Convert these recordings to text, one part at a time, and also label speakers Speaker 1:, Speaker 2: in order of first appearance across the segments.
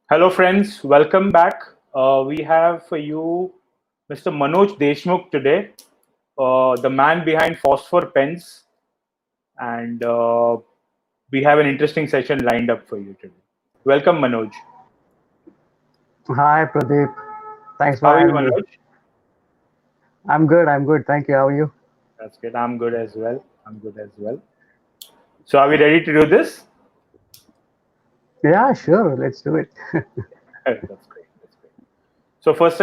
Speaker 1: Hello, friends. Welcome back. We have for you Mr. Manoj Deshmukh today, the man behind Phosphor Pens, and we have an interesting session lined up for you today. Welcome, Manoj.
Speaker 2: Hi, Pradeep. Thanks for
Speaker 1: How are you,
Speaker 2: having me.
Speaker 1: Manoj?
Speaker 2: I'm good. I'm good. Thank you. How are you?
Speaker 1: That's good. I'm good as well. I'm good as well. So, are we ready to do this?
Speaker 2: Yeah, sure. Let's do it.
Speaker 1: That's great. That's great. So, once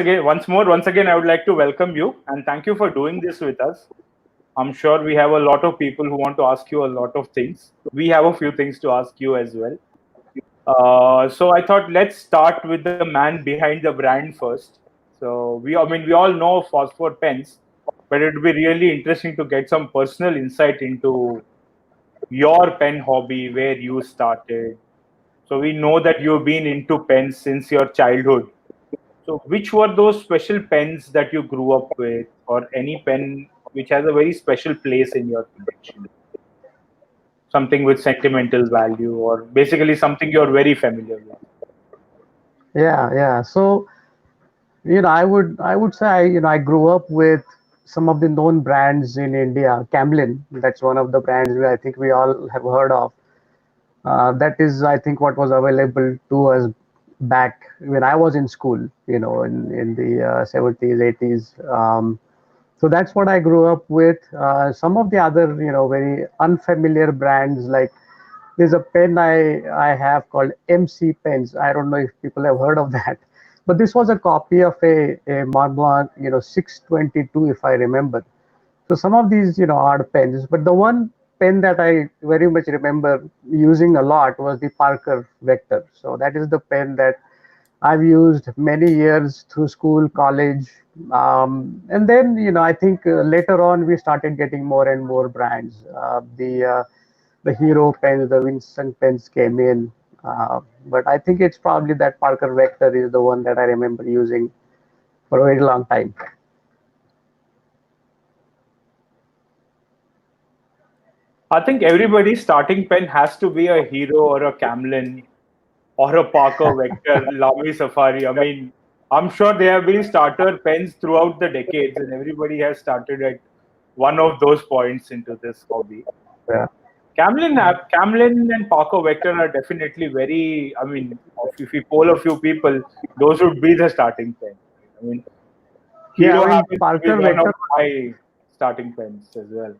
Speaker 1: again, I would like to welcome you and thank you for doing this with us. I'm sure we have a lot of people who want to ask you a lot of things. We have a few things to ask you as well. So I thought let's start with the man behind the brand first. We all know Phosphor Pens, but it would be really interesting to get some personal insight into your pen hobby, where you started. So we know that you've been into pens since your childhood. So which were those special pens that you grew up with, or any pen which has a very special place in your collection? Something with sentimental value, or basically something you're very familiar with.
Speaker 2: Yeah. So, I would say I grew up with some of the known brands in India. Camlin, that's one of the brands I think we all have heard of. That is, I think, what was available to us back when I was in school. In the 70s, 80s. So that's what I grew up with. Some of the other, very unfamiliar brands like there's a pen I have called MC pens. I don't know if people have heard of that, but this was a copy of a Montblanc, 622, if I remember. So some of these, are pens, but the one pen that I very much remember using a lot was the Parker Vector. So that is the pen that I've used many years through school, college, and then I think later on we started getting more and more brands. The Hero pens, the Winston pens came in, but I think it's probably that Parker Vector is the one that I remember using for a very long time.
Speaker 1: I think everybody's starting pen has to be a Hero or a Camlin or a Parker Vector, Lamy Safari. I mean, I'm sure there have been starter pens throughout the decades, and everybody has started at one of those points into this hobby.
Speaker 2: Yeah.
Speaker 1: Camlin and Parker Vector are definitely very. I mean, if we poll a few people, those would be the starting pen. I mean,
Speaker 2: Yeah, I
Speaker 1: Hero
Speaker 2: mean
Speaker 1: happens to be
Speaker 2: Parker
Speaker 1: one of
Speaker 2: Vector.
Speaker 1: my starting pens as well.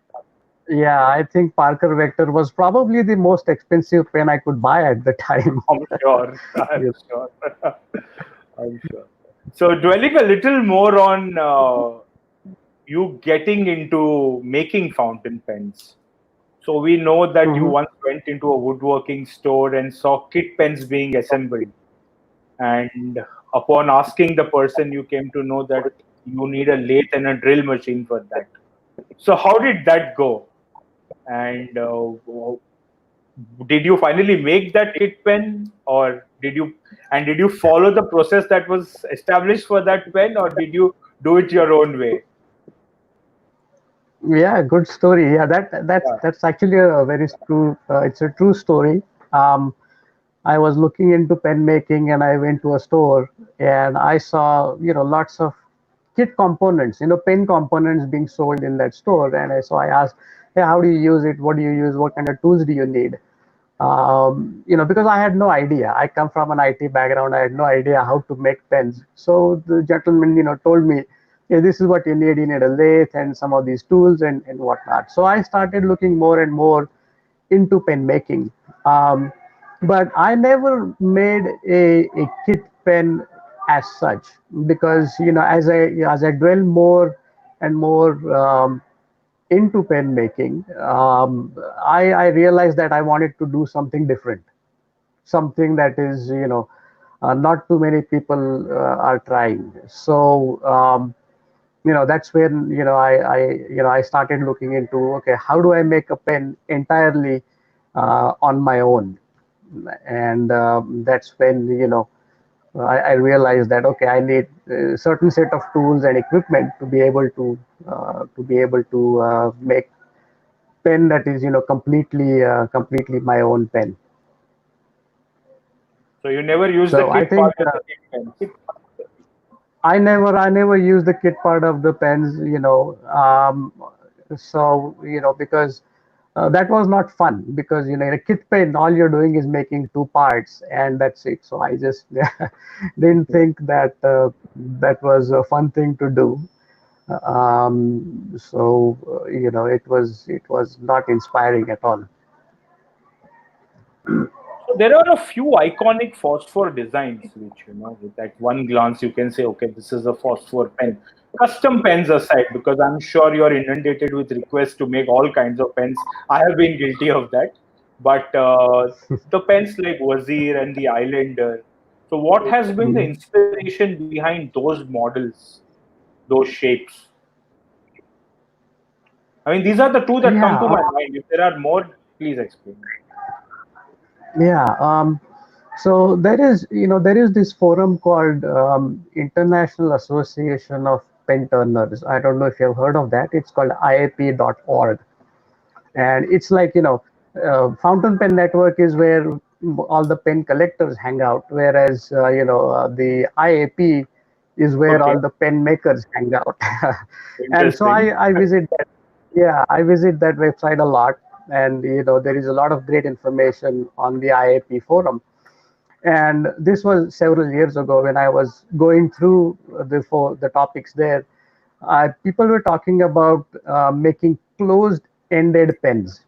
Speaker 2: Yeah, I think Parker Vector was probably the most expensive pen I could buy at the time.
Speaker 1: I'm sure. I'm
Speaker 2: Yeah.
Speaker 1: sure. I'm sure. So, dwelling a little more on you getting into making fountain pens. So, we know that you
Speaker 2: Mhm.
Speaker 1: once went into a woodworking store and saw kit pens being assembled. And upon asking the person, you came to know that you need a lathe and a drill machine for that. So, how did that go? And did you finally make that kit pen, or did you follow the process that was established for that pen, or did you do it your own way?
Speaker 2: Yeah, good story. Yeah, that's actually a very true. It's a true story. Um, I was looking into pen making, and I went to a store, and I saw lots of kit components, pen components being sold in that store. And I asked, hey, how do you use it? What do you use? What kind of tools do you need? Because I had no idea. I come from an IT background. I had no idea how to make pens. So the gentleman, told me, hey, this is what you need. You need a lathe and some of these tools and whatnot. So I started looking more and more into pen making. Um, but I never made a kit pen as such because, as I dwell more and more into pen making, I realized that I wanted to do something different, something that is, not too many people are trying. So, that's when, I started looking into, okay, how do I make a pen entirely on my own? And that's when, I realized that, okay, I need a certain set of tools and equipment to be able to make pen that is completely my own pen.
Speaker 1: So you never use the
Speaker 2: So I
Speaker 1: kit part
Speaker 2: think
Speaker 1: of the kit pens.
Speaker 2: I never use the kit part of the pens, so because that was not fun, because in a kit pen all you're doing is making two parts and that's it. So I just didn't think that that was a fun thing to do. It was not inspiring at all.
Speaker 1: So there are a few iconic phosphor designs, which with that one glance you can say, okay, this is a phosphor pen. Custom pens aside, because I'm sure you're inundated with requests to make all kinds of pens. I have been guilty of that. But the pens like Vajeer and the Islander. So what has been the
Speaker 2: Mhm.
Speaker 1: inspiration behind those models, those shapes? I mean, these are the two that come
Speaker 2: Yeah,
Speaker 1: to my mind. If there are more, please explain.
Speaker 2: yeah. So there is this forum called International Association of Pen Turners. I don't know if you've heard of that. It's called IAP.org, and it's like Fountain Pen Network is where all the pen collectors hang out, whereas the IAP is where
Speaker 1: Okay,
Speaker 2: all the pen makers hang out. And so
Speaker 1: interesting.
Speaker 2: I visit that. Yeah, I visit that website a lot, and there is a lot of great information on the IAP forum. And this was several years ago when I was going through the topics there. People were talking about making closed-ended pens,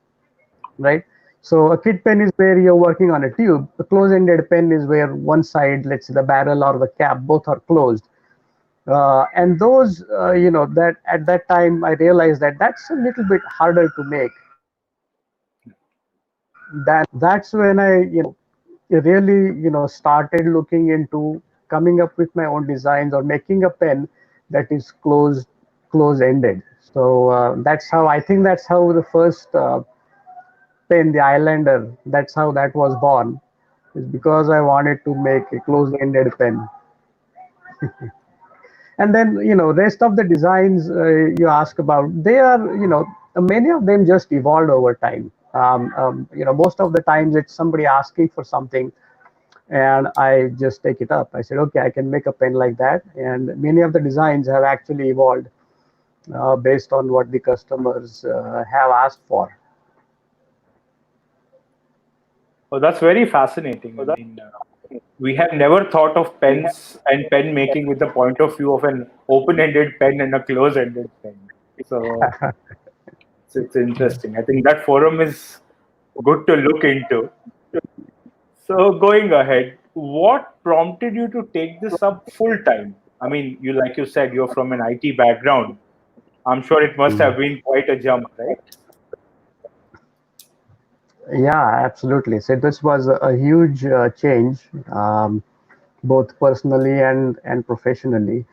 Speaker 2: right? So a kit pen is where you're working on a tube. A closed-ended pen is where one side, let's say the barrel or the cap, both are closed. And those, that at that time I realized that that's a little bit harder to make than. That's when I, really, started looking into coming up with my own designs or making a pen that is close-ended. So that's how I think that's how the first pen, the Islander, that's how that was born. Is because I wanted to make a close-ended pen. And then rest of the designs you ask about, they are many of them just evolved over time. Most of the times it's somebody asking for something and I just take it up. I said, okay, I can make a pen like that, and many of the designs have actually evolved based on what the customers have asked for.
Speaker 1: Oh, that's very fascinating. I mean, we have never thought of pens and pen making with the point of view of an open-ended pen and a close-ended pen. So it's interesting. I think that forum is good to look into. So going ahead, what prompted you to take this up full time? I mean, like you said, you're from an IT background. I'm sure it must have been quite a jump, right?
Speaker 2: Yeah, absolutely. So this was a huge change, both personally and professionally.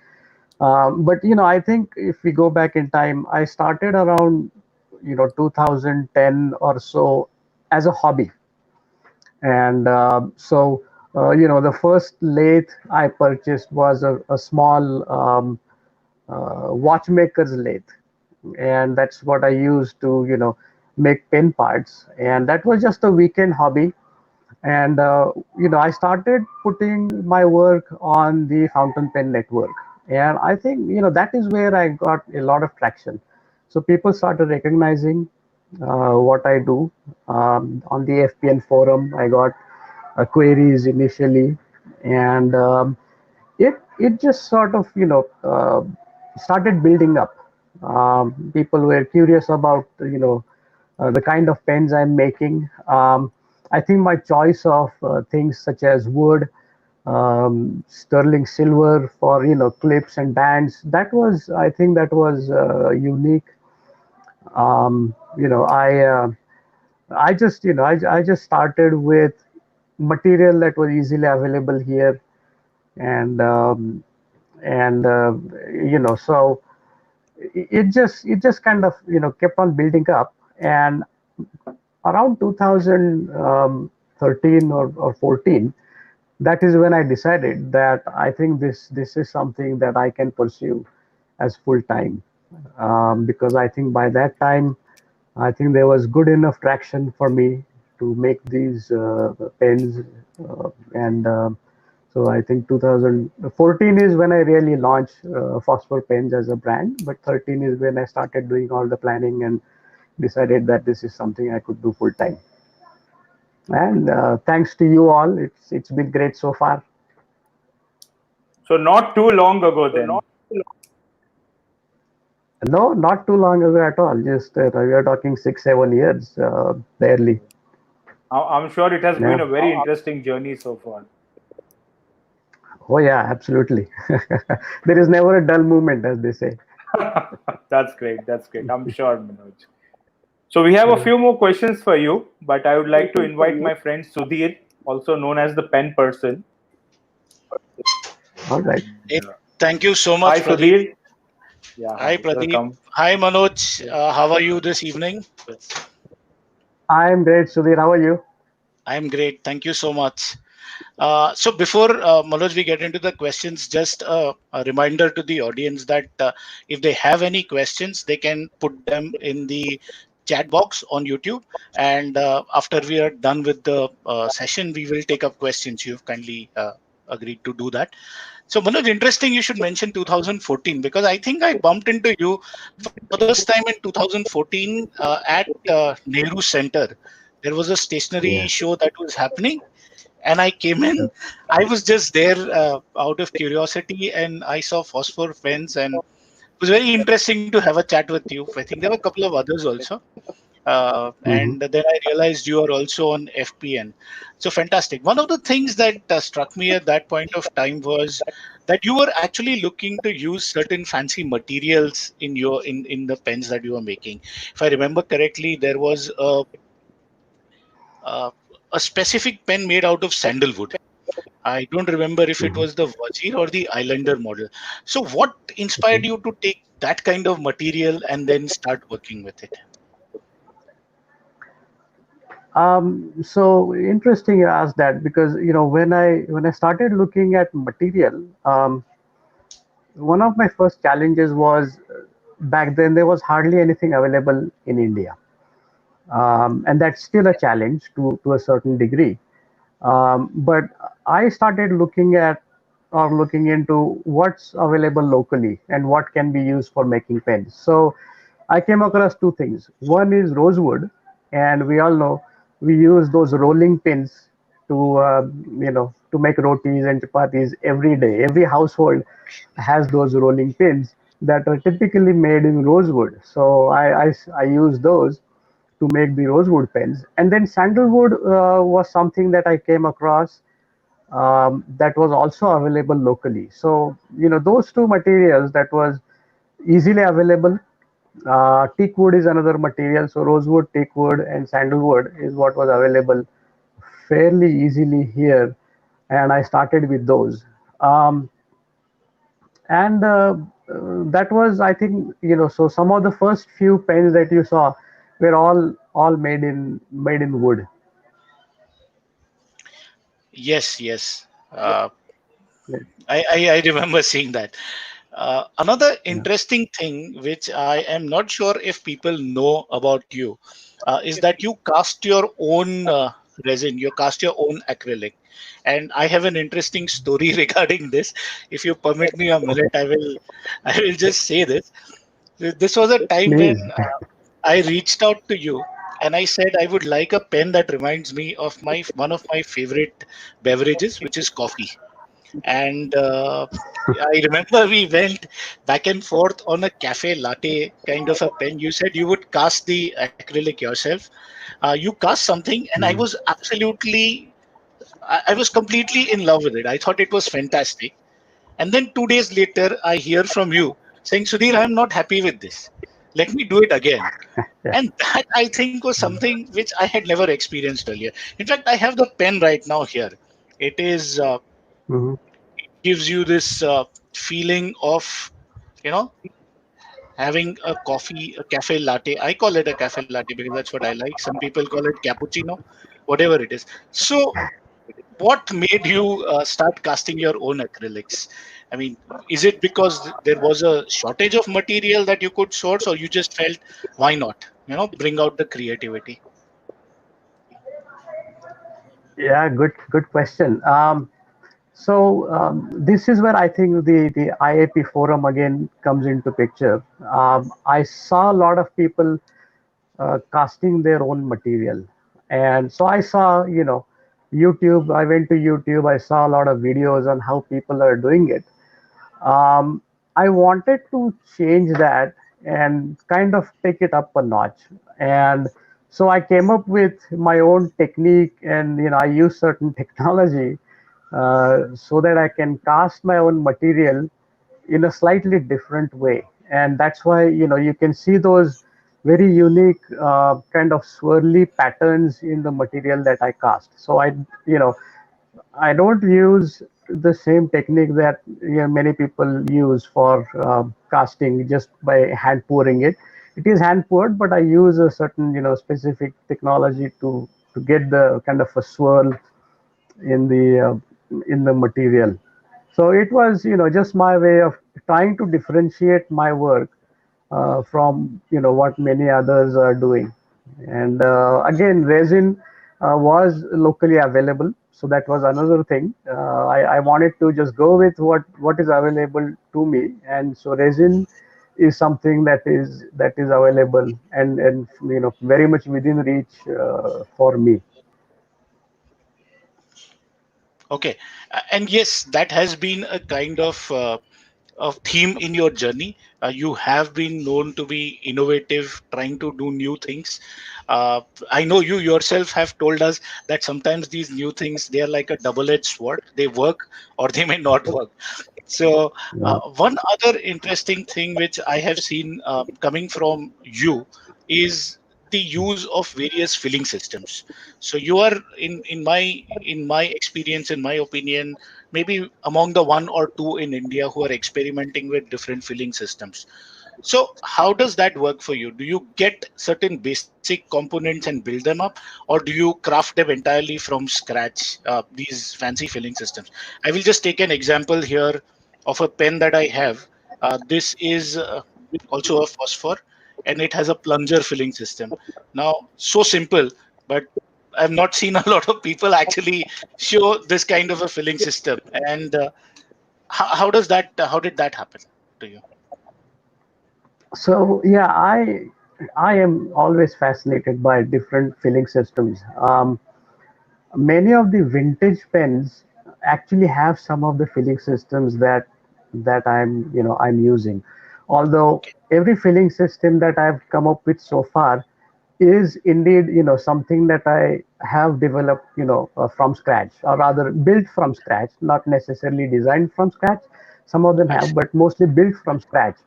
Speaker 2: But I think if we go back in time, I started around 2010 or so as a hobby, and the first lathe I purchased was a small watchmaker's lathe, and that's what I used to make pen parts, and that was just a weekend hobby. And I started putting my work on the Fountain Pen Network, and I think that is where I got a lot of traction. So people started recognizing what I do. On the FPN forum I got queries initially, and it just sort of started building up. People were curious about the kind of pens I'm making. I think my choice of things such as wood, sterling silver for clips and bands, I think that was unique. I just I just started with material that was easily available here, and so it just kind of kept on building up. And around 2013 or 14, that is when I decided that I think this is something that I can pursue as full time, because I think by that time I think there was good enough traction for me to make these pens, and so I think 2014 is when I really launched Phosphor Pens as a brand, but 13 is when I started doing all the planning and decided that this is something I could do full time. And thanks to you all, it's been great so far.
Speaker 1: So not too long ago then.
Speaker 2: No, not too long ago at all. Just we are talking 6, 7 years, barely.
Speaker 1: I'm sure it has been
Speaker 2: Yeah.
Speaker 1: a very interesting journey so far.
Speaker 2: Oh yeah, absolutely. There is never a dull moment, as they say.
Speaker 1: That's great. That's great. I'm sure, Manoj. So we have a few more questions for you, but I would like to invite my friend Sudhir, also known as the pen person.
Speaker 2: All right.
Speaker 1: And,
Speaker 3: Hey, thank you so
Speaker 1: hi,
Speaker 3: much, Pradeep.
Speaker 1: Sudhir. Yeah,
Speaker 3: Hi,
Speaker 1: hi.
Speaker 3: Pradeep.
Speaker 1: Welcome.
Speaker 3: Hi, Manoj. How are you this evening?
Speaker 2: I'm great, Sudhir. How are you?
Speaker 3: I'm great. Thank you so much. So before Manoj, we get into the questions, just a reminder to the audience that if they have any questions, they can put them in the chat box on YouTube. And after we are done with the session, we will take up questions. You've kindly agreed to do that. So Manoj, interesting you should mention 2014 because I think I bumped into you for the first time in 2014 at Nehru Center. There was a stationery
Speaker 2: Yeah.
Speaker 3: show that was happening, and I came in. I was just there out of curiosity, and I saw Phosphor Pens, and it was very interesting to have a chat with you. I think there were a couple of others also.
Speaker 2: Hmm.
Speaker 3: And then I realized you are also on FPN. So fantastic. One of the things that struck me at that point of time was that you were actually looking to use certain fancy materials in in the pens that you were making. If I remember correctly, there was uh, a specific pen made out of sandalwood. I don't remember if it
Speaker 2: Hmm.
Speaker 3: was the Vajeer or the Islander model. So, what inspired
Speaker 2: Okay.
Speaker 3: you to take that kind of material and then start working with it?
Speaker 2: So interesting you asked that because when I started looking at material, one of my first challenges was back then there was hardly anything available in India, and that's still a challenge to a certain degree. But I started looking at or looking into what's available locally and what can be used for making pens. So I came across two things. One is rosewood, and we all know we use those rolling pins to make rotis and chapatis every day. Every household has those rolling pins that are typically made in rosewood. So I use those to make the rosewood pens. And then sandalwood was something that I came across that was also available locally. So, those two materials that was easily available. Teak wood is another material. So, rosewood, teak wood, and sandalwood is what was available fairly easily here. And I started with those. Um, and that was, I think, so some of the first few pens that you saw were all made in wood.
Speaker 3: Yes, yes.
Speaker 2: Yeah.
Speaker 3: I remember seeing that. Another
Speaker 2: Yeah.
Speaker 3: interesting thing, which I am not sure if people know about you, is that you cast your own resin, you cast your own acrylic. And I have an interesting story regarding this. If you permit me a minute, I will just say this. This was a time
Speaker 2: Please.
Speaker 3: when I reached out to you and I said I would like a pen that reminds me of my one of my favorite beverages, which is coffee. And I remember we went back and forth on a cafe latte kind of a pen. You said you would cast the acrylic yourself. You cast something, and I was absolutely, I was completely in love with it. I thought it was fantastic. And then 2 days later, I hear from you saying, Sudhir, I'm not happy with this. Let me do it again.
Speaker 2: Yeah.
Speaker 3: And that I think was something which I had never experienced earlier. In fact, I have the pen right now here. It is
Speaker 2: Hmm.
Speaker 3: gives you this feeling of you know having a coffee, a cafe latte. I call it a cafe latte because that's what I like. Some people call it cappuccino, whatever it is. So what made you start casting your own acrylics? I mean, is it because there was a shortage of material that you could source, or you just felt why not bring out the creativity?
Speaker 2: Yeah, good question. This is where I think the IAP forum again comes into picture. I saw a lot of people casting their own material, and so I saw, YouTube. I went to YouTube. I saw a lot of videos on how people are doing it. um, I wanted to change that and kind of take it up a notch. And so I came up with my own technique, and I use certain technology so that I can cast my own material in a slightly different way. And that's why you can see those very unique kind of swirly patterns in the material that I cast. So you know I don't use the same technique that many people use for casting just by hand pouring it. It is hand poured, but I use a certain specific technology to get the kind of a swirl in the material. So it was just my way of trying to differentiate my work from what many others are doing. And again, resin was locally available, so that was another thing. I wanted to just go with what is available to me, and so resin is something that is available and very much within reach for me.
Speaker 3: Okay. And yes, that has been a kind of theme in your journey. You have been known to be innovative, trying to do new things. Uh, I know you yourself have told us that sometimes these new things, they are like a double-edged sword. They work or they may not work. So, one other interesting thing which I have seen coming from you is the use of various filling systems. So you are in my experience, in my opinion, maybe among the one or two in India who are experimenting with different filling systems. So how does that work for you? Do you get certain basic components and build them up, or do you craft them entirely from scratch? These fancy filling systems. I will just take an example here of a pen that I have. This is also a phosphor, and it has a plunger filling system. Now, so simple, but I've not seen a lot of people actually show this kind of a filling system. And how does that? How did that happen to you?
Speaker 2: So yeah, I am always fascinated by different filling systems. Many of the vintage pens actually have some of the filling systems that I'm using. Although
Speaker 3: Okay,
Speaker 2: every filling system that I've come up with so far is indeed something that I have developed from scratch, or rather built from scratch, not necessarily designed from scratch. Some of them
Speaker 3: I
Speaker 2: have,
Speaker 3: see.
Speaker 2: but mostly built from scratch.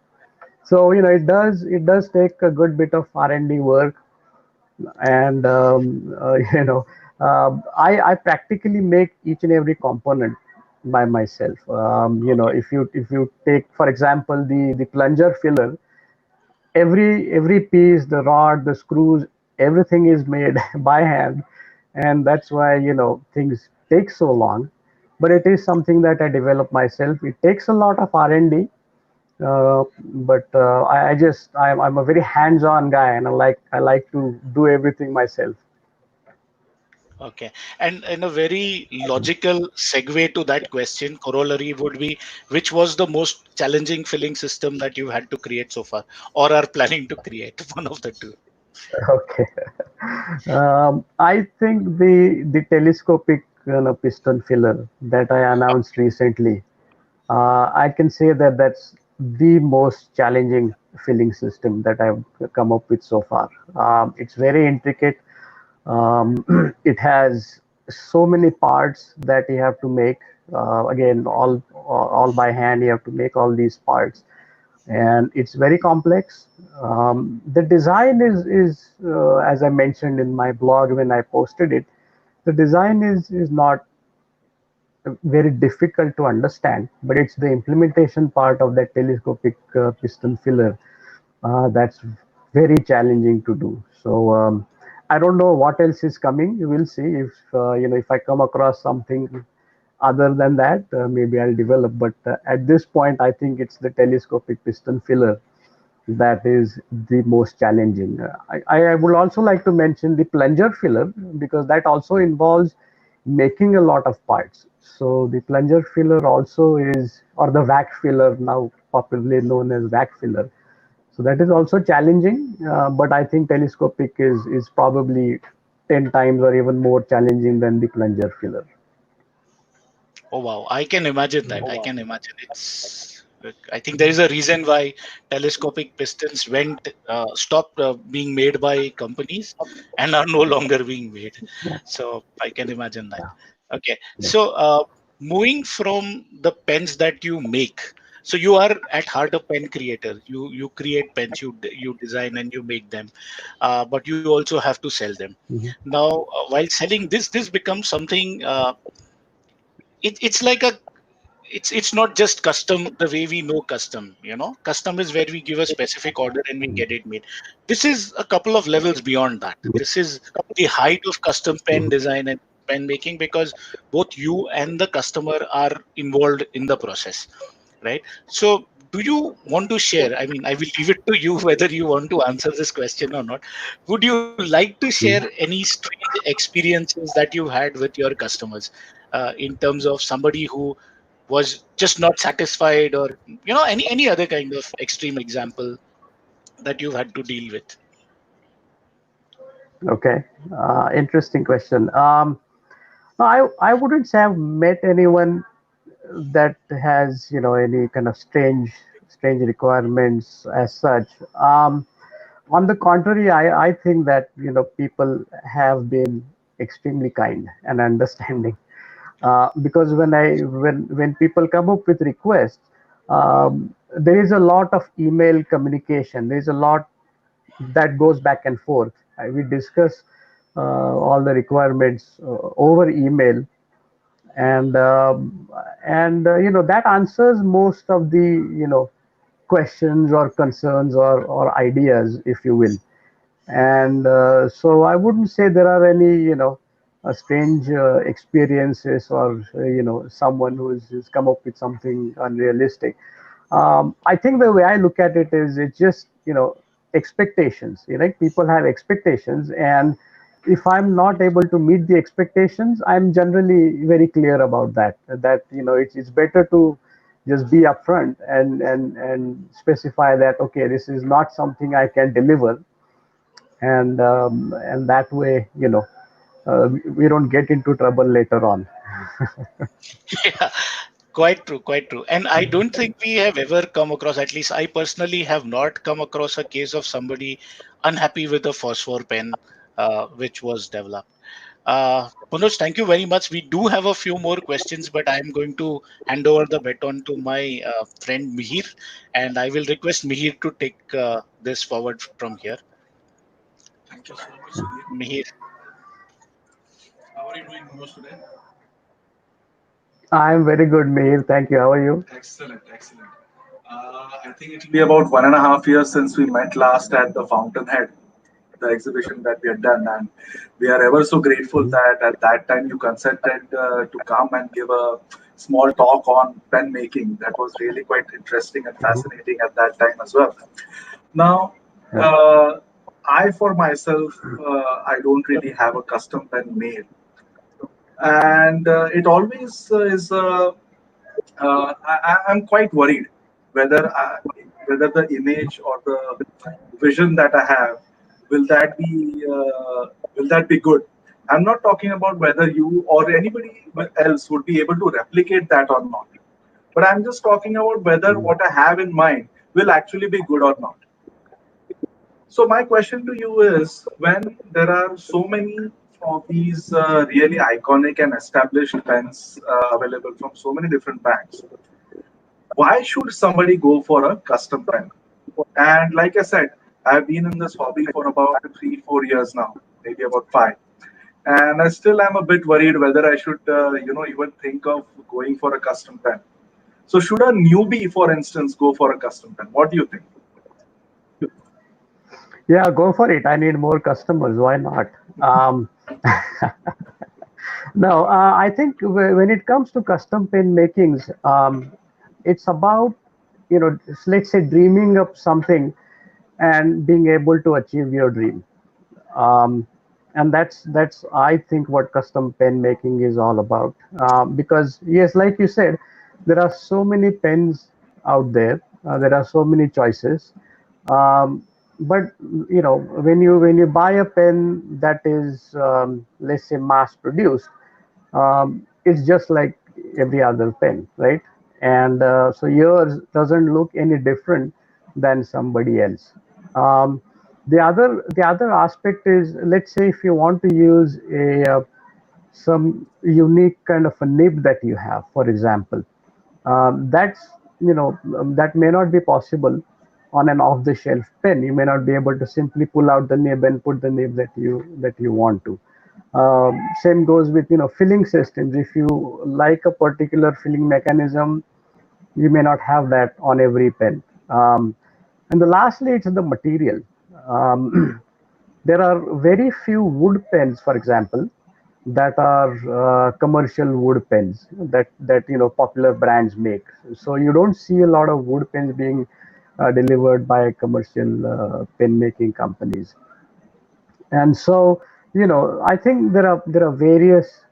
Speaker 2: So it does take a good bit of R&D work, and I practically make each and every component by myself.
Speaker 3: Okay,
Speaker 2: If you take, for example, the plunger filler, every piece, the rod, the screws, everything is made by hand, and that's why things take so long. But it is something that I develop myself. It takes a lot of R&D, but I'm a very hands-on guy, and I like to do everything myself.
Speaker 3: okay. And in a very logical segue to that question, corollary would be, which was the most challenging filling system that you had to create so far, or are planning to create? One of the two.
Speaker 2: Okay. I think the telescopic piston filler that I announced recently, I can say that that's the most challenging filling system that I've come up with so far. It's very intricate. It has so many parts that you have to make. Again, all by hand. You have to make all these parts, and it's very complex. The design is as I mentioned in my blog when I posted it. The design is not very difficult to understand, but it's the implementation part of that telescopic piston filler that's very challenging to do. So I don't know what else is coming. You will see if I come across something other than that, maybe I'll develop. But at this point, I think it's the telescopic piston filler that is the most challenging. I would also like to mention the plunger filler, because that also involves making a lot of parts. So the plunger filler also is, or the vac filler, now popularly known as vac filler. So that is also challenging, but I think telescopic is probably 10 times or even more challenging than the plunger filler.
Speaker 3: Oh wow, I can imagine that. I can imagine it's. I think there is a reason why telescopic pistons stopped being made by companies and are no longer being made.
Speaker 2: Yeah,
Speaker 3: So I can imagine that.
Speaker 2: yeah,
Speaker 3: Okay,
Speaker 2: yeah.
Speaker 3: so moving from the pens that you make, so you are at heart a pen creator. You create pens, you design and you make them, but you also have to sell them.
Speaker 2: Mhm.
Speaker 3: Now, while selling this becomes something. It's like a it's not just custom the way we know custom. Custom is where we give a specific order and we get it made. This is a couple of levels beyond that. This is the height of custom pen
Speaker 2: Mhm.
Speaker 3: design and pen making, because both you and the customer are involved in the process, right? So do you want to share, I mean, I will leave it to you whether you want to answer this question or not. Would you like to share any strange experiences that you had with your customers, in terms of somebody who was just not satisfied, or any other kind of extreme example that you've had to deal with?
Speaker 2: Okay, interesting question. No, I wouldn't say I've met anyone that has any kind of strange requirements as such. On the contrary, I think that people have been extremely kind and understanding. Because when people come up with requests, there is a lot of email communication. There is a lot that goes back and forth. We discuss all the requirements over email, and that answers most of the questions or concerns or ideas, if you will. And so I wouldn't say there are any strange experiences, or someone who's come up with something unrealistic. I think the way I look at it is, it's just expectations. People have expectations, and if I'm not able to meet the expectations, I'm generally very clear about that. That it's better to just be upfront and specify that, okay, this is not something I can deliver, and that way we don't get into trouble later on.
Speaker 3: Yeah, quite true, quite true. And I don't think we have ever come across, at least I personally have not come across a case of somebody unhappy with the phosphor pen which was developed. Manoj, thank you very much. We do have a few more questions, but I'm going to hand over the baton to my friend Mihir, and I will request Mihir to take this forward from here.
Speaker 4: Thank you so much, Sudhir.
Speaker 3: Mihir.
Speaker 4: How are you doing, Manoj, today?
Speaker 2: I'm very good, Meir. Thank you. How are you?
Speaker 4: Excellent, excellent. I think it will be about 1.5 years since we met last at the Fountainhead, the exhibition that we had done, and we are ever so grateful
Speaker 2: Mhm.
Speaker 4: that at that time you consented to come and give a small talk on pen making. That was really quite interesting and
Speaker 2: Mhm.
Speaker 4: fascinating at that time as well. Now,
Speaker 2: Yeah.
Speaker 4: uh, I for myself, I don't really have a custom pen made, and it always is. I'm quite worried whether whether the image or the vision that I have will that be good. I'm not talking about whether you or anybody else would be able to replicate that or not, but I'm just talking about whether
Speaker 2: Mhm.
Speaker 4: what I have in mind will actually be good or not. So my question to you is, when there are so many of these really iconic and established pens available from so many different brands, why should somebody go for a custom pen? And like I said, I've been in this hobby for about 3, 4 years now, maybe about five, and I still am a bit worried whether I should, even think of going for a custom pen. So should a newbie, for instance, go for a custom pen? What do you think?
Speaker 2: Yeah, go for it. I need more customers. Why not? Um, no, I think when it comes to custom pen makings, it's about let's say dreaming up something and being able to achieve your dream. Um, And that's I think what custom pen making is all about. Because yes, like you said, there are so many pens out there. There are so many choices. Um, but when you buy a pen that is, let's say, mass produced, it's just like every other pen, right? And so yours doesn't look any different than somebody else. Um, the other aspect is, let's say, if you want to use a some unique kind of a nib that you have, for example, that may not be possible on an off-the-shelf pen. You may not be able to simply pull out the nib and put the nib that you want to. Same goes with filling systems. If you like a particular filling mechanism, you may not have that on every pen. And the lastly, it's the material. Um, there are very few wood pens, for example, that are commercial wood pens that popular brands make. So you don't see a lot of wood pens being delivered by commercial pen making companies. And so, I think there are various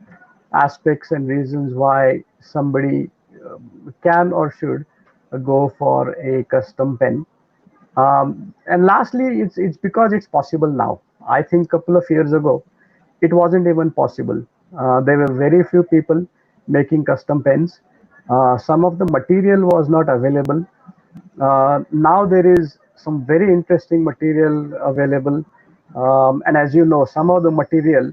Speaker 2: aspects and reasons why somebody can or should go for a custom pen. And lastly, it's because it's possible now. I think a couple of years ago, it wasn't even possible. There were very few people making custom pens. Some of the material was not available. Now there is some very interesting material available, and as you know, some of the material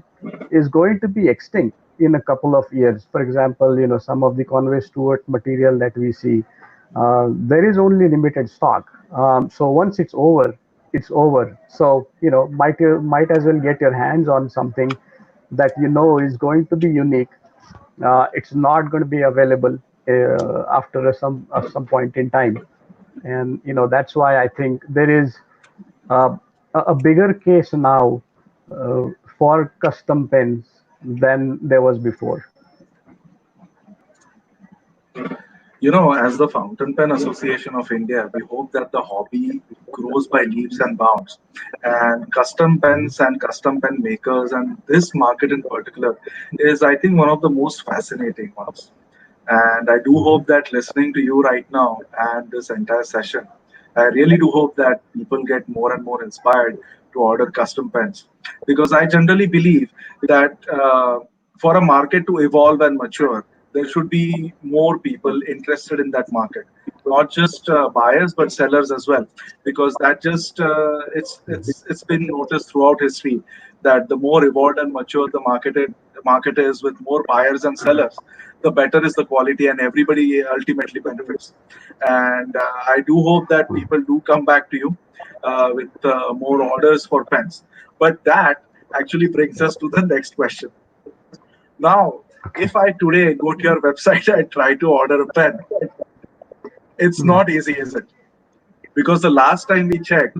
Speaker 2: is going to be extinct in a couple of years. For example, some of the Conway Stewart material that we see, there is only limited stock. So once it's over, it's over. So might as well get your hands on something that is going to be unique. It's not going to be available after some point in time, and that's why I think there is uh, a bigger case now uh, for custom pens than there was before.
Speaker 4: As the Fountain Pen Association of India, we hope that the hobby grows by leaps and bounds. And custom pens and custom pen makers, and this market in particular, is, I think, one of the most fascinating ones. And I do hope that listening to you right now and this entire session, I really do hope that people get more and more inspired to order custom pens. Because I generally believe that for a market to evolve and mature, there should be more people interested in that market, not just buyers but sellers as well, because that just it's been noticed throughout history that the more evolved and mature the market is with more buyers and sellers, the better is the quality and everybody ultimately benefits. And I do hope that people do come back to you with more orders for pens. But that actually brings us to the next question. Now, if I today go to your website and try to order a pen, it's not easy, is it? Because the last time we checked,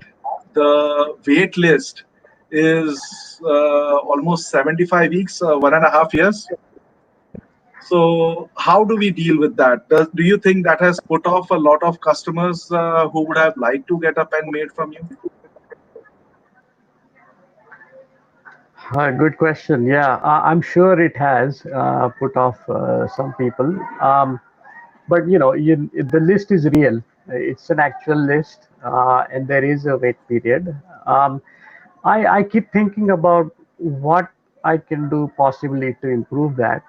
Speaker 4: the wait list is almost 75 weeks, 1.5 years. So, how do we deal with that? Do you think that has put off a lot of customers who would have liked to get a pen made from you?
Speaker 2: Good question. Yeah, I'm sure it has put off some people. But the list is real. It's an actual list, and there is a wait period. Um, I keep thinking about what I can do possibly to improve that.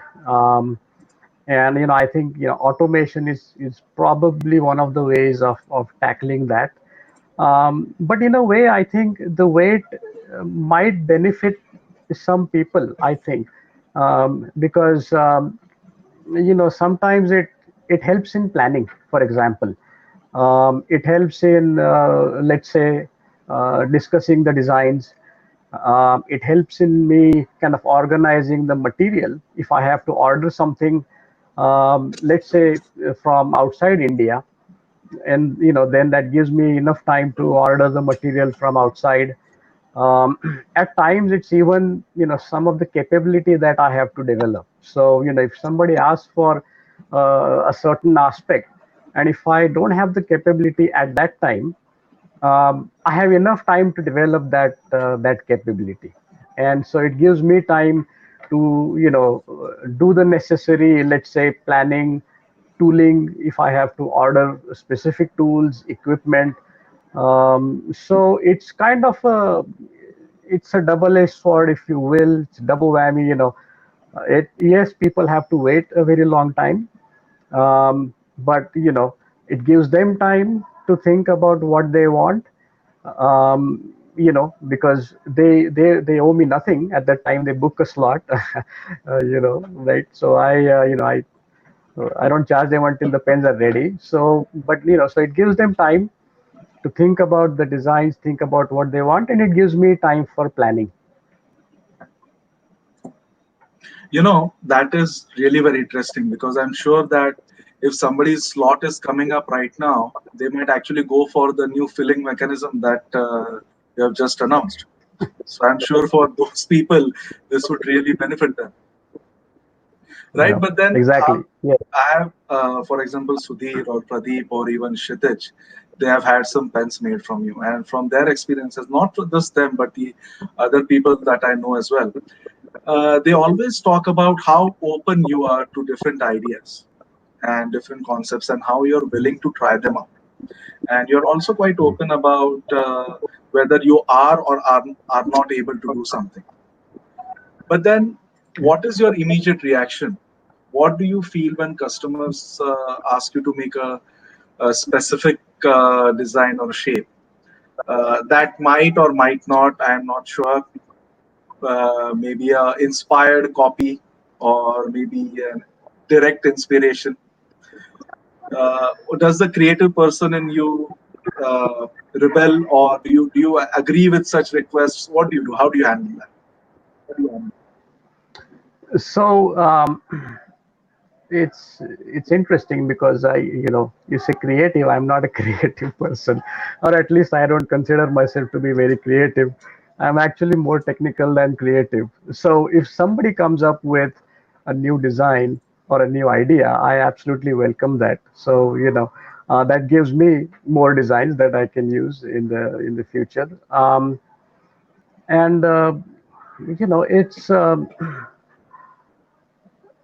Speaker 2: And I think automation is probably one of the ways of tackling that. But in a way, I think the wait might benefit some people. I think because sometimes it helps in planning. For example, it helps in, let's say, discussing the designs. It helps in me kind of organizing the material. If I have to order something, let's say, from outside India, and then that gives me enough time to order the material from outside. At times, it's even some of the capability that I have to develop. So if somebody asks for a certain aspect, and if I don't have the capability at that time, I have enough time to develop that capability. And so it gives me time to, do the necessary, let's say, planning, tooling, if I have to order specific tools, equipment. So it's kind of it's a double-edged sword, if you will. It's double whammy, yes, people have to wait a very long time, but it gives them time to think about what they want, because they owe me nothing at that time they book a slot. Right? So I don't charge them until the pens are ready. So, but so it gives them time to think about the designs, think about what they want, and it gives me time for planning.
Speaker 4: That is really very interesting, because I'm sure that if somebody's slot is coming up right now, they might actually go for the new filling mechanism that you have just announced. So I'm sure for those people, this would really benefit them, right?
Speaker 2: Yeah,
Speaker 4: But then
Speaker 2: exactly. Yeah.
Speaker 4: I have, for example, Sudhir or Pradeep or even Kshitij, they have had some pens made from you, and from their experiences, not just them, but the other people that I know as well, they always talk about how open you are to different ideas and different concepts, and how you're willing to try them out. And you're also quite open about whether you are or are not able to do something. But then, what is your immediate reaction? What do you feel when customers ask you to make a specific design or shape that might or might not, I am not sure, maybe a inspired copy or maybe a direct inspiration? Does the creative person in you rebel, or do you agree with such requests? What do you do? How do you handle that?
Speaker 2: So it's interesting because you say creative. I'm not a creative person, or at least I don't consider myself to be very creative. I'm actually more technical than creative. So if somebody comes up with a new design or a new idea, I absolutely welcome that. So that gives me more designs that I can use in the future. And it's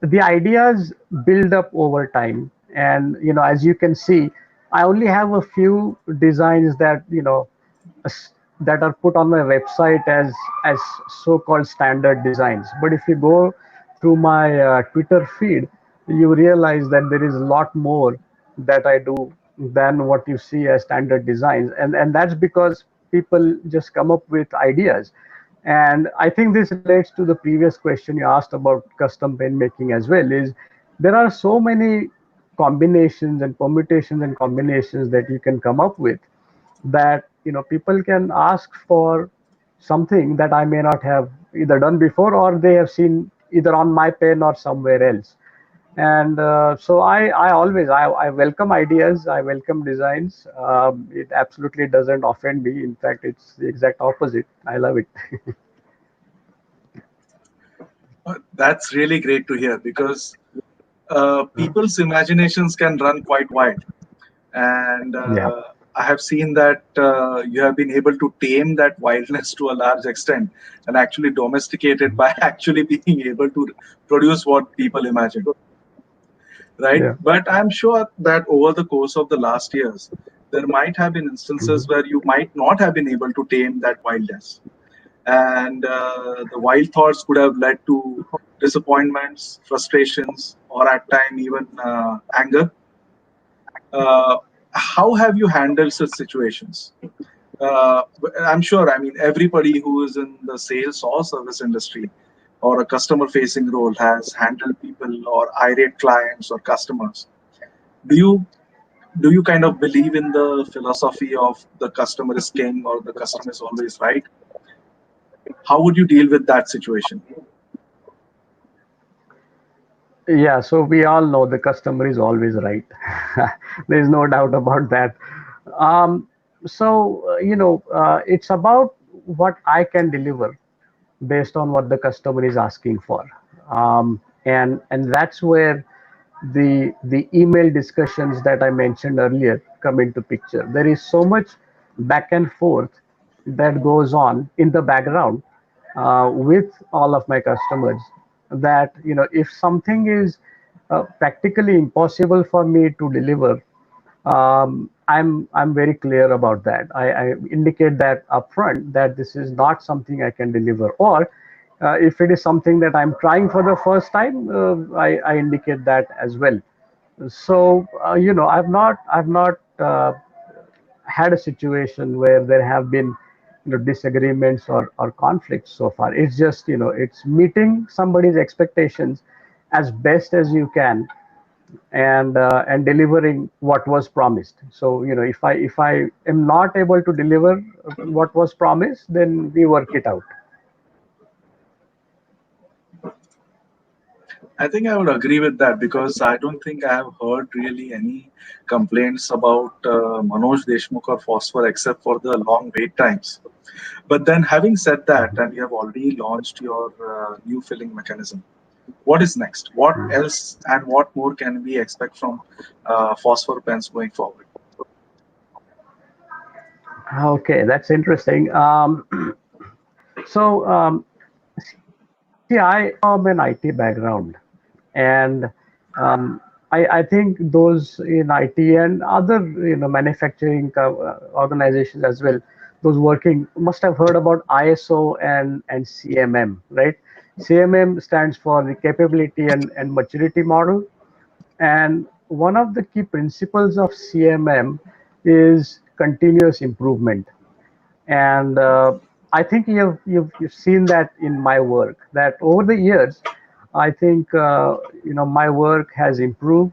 Speaker 2: the ideas build up over time, and as you can see, I only have a few designs that that are put on my website as so-called standard designs. But if you go through my Twitter feed, you realize that there is a lot more that I do than what you see as standard designs, and that's because people just come up with ideas. And I think this relates to the previous question you asked about custom pen making as well. Is there are so many combinations and permutations and combinations that you can come up with, that people can ask for something that I may not have either done before, or they have seen either on my pen or somewhere else. And so I always I welcome ideas, I welcome designs. It absolutely doesn't offend me. In fact, it's the exact opposite. I love it.
Speaker 4: That's really great to hear, because people's imaginations can run quite wide. And
Speaker 2: Yeah.
Speaker 4: I have seen that you have been able to tame that wildness to a large extent and actually domesticate it by actually being able to produce what people imagine, right?
Speaker 2: Yeah.
Speaker 4: But I'm sure that over the course of the last years, there might have been instances where you might not have been able to tame that wildness, and the wild thoughts could have led to disappointments, frustrations, or at time even anger. uh, how have you handled such situations? uh, I'm sure, I mean, everybody who is in the sales or service industry or a customer facing role has handled people or irate clients or customers. Do you do you kind of believe in the philosophy of the customer is king or the customer is always right? How would you deal with that situation?
Speaker 2: Yeah, so we all know the customer is always right. There's no doubt about that. Um, so, it's about what I can deliver based on what the customer is asking for. And that's where the email discussions that I mentioned earlier come into picture. There is so much back and forth that goes on in the background, with all of my customers that if something is practically impossible for me to deliver, I'm very clear about that. I indicate that upfront that this is not something I can deliver, or if it is something that I'm trying for the first time, I indicate that as well. So I've not had a situation where there have been disagreements or conflicts so far. It's just it's meeting somebody's expectations as best as you can, and delivering what was promised. So if I am not able to deliver what was promised, then we work it out.
Speaker 4: I think I would agree with that because I don't think I have heard really any complaints about Manoj Deshmukh or Phosphor except for the long wait times. But then, having said that, and you have already launched your new filling mechanism, what is next? What else and what more can we expect from Phosphor Pens going forward?
Speaker 2: Okay, that's interesting. So see, I come from an IT background, and I think those in IT and other manufacturing organizations as well, those working must have heard about ISO and CMM, right? CMM stands for the capability and maturity model, and one of the key principles of CMM is continuous improvement. And I think you've seen that in my work, that over the years I think my work has improved.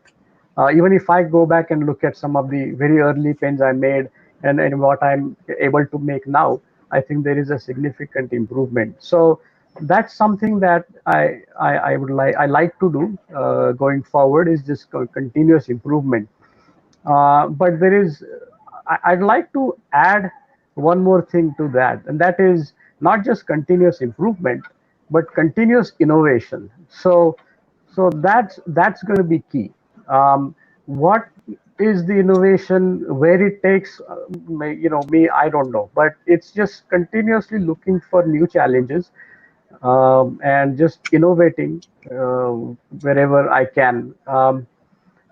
Speaker 2: Even if I go back and look at some of the very early pens I made, and what I'm able to make now, I think there is a significant improvement. So that's something that I like to do going forward, is just continuous improvement. But I'd like to add one more thing to that, and that is not just continuous improvement, but continuous innovation. So that's going to be key. What is the innovation? Where it takes me, I don't know, but it's just continuously looking for new challenges, and just innovating wherever I can.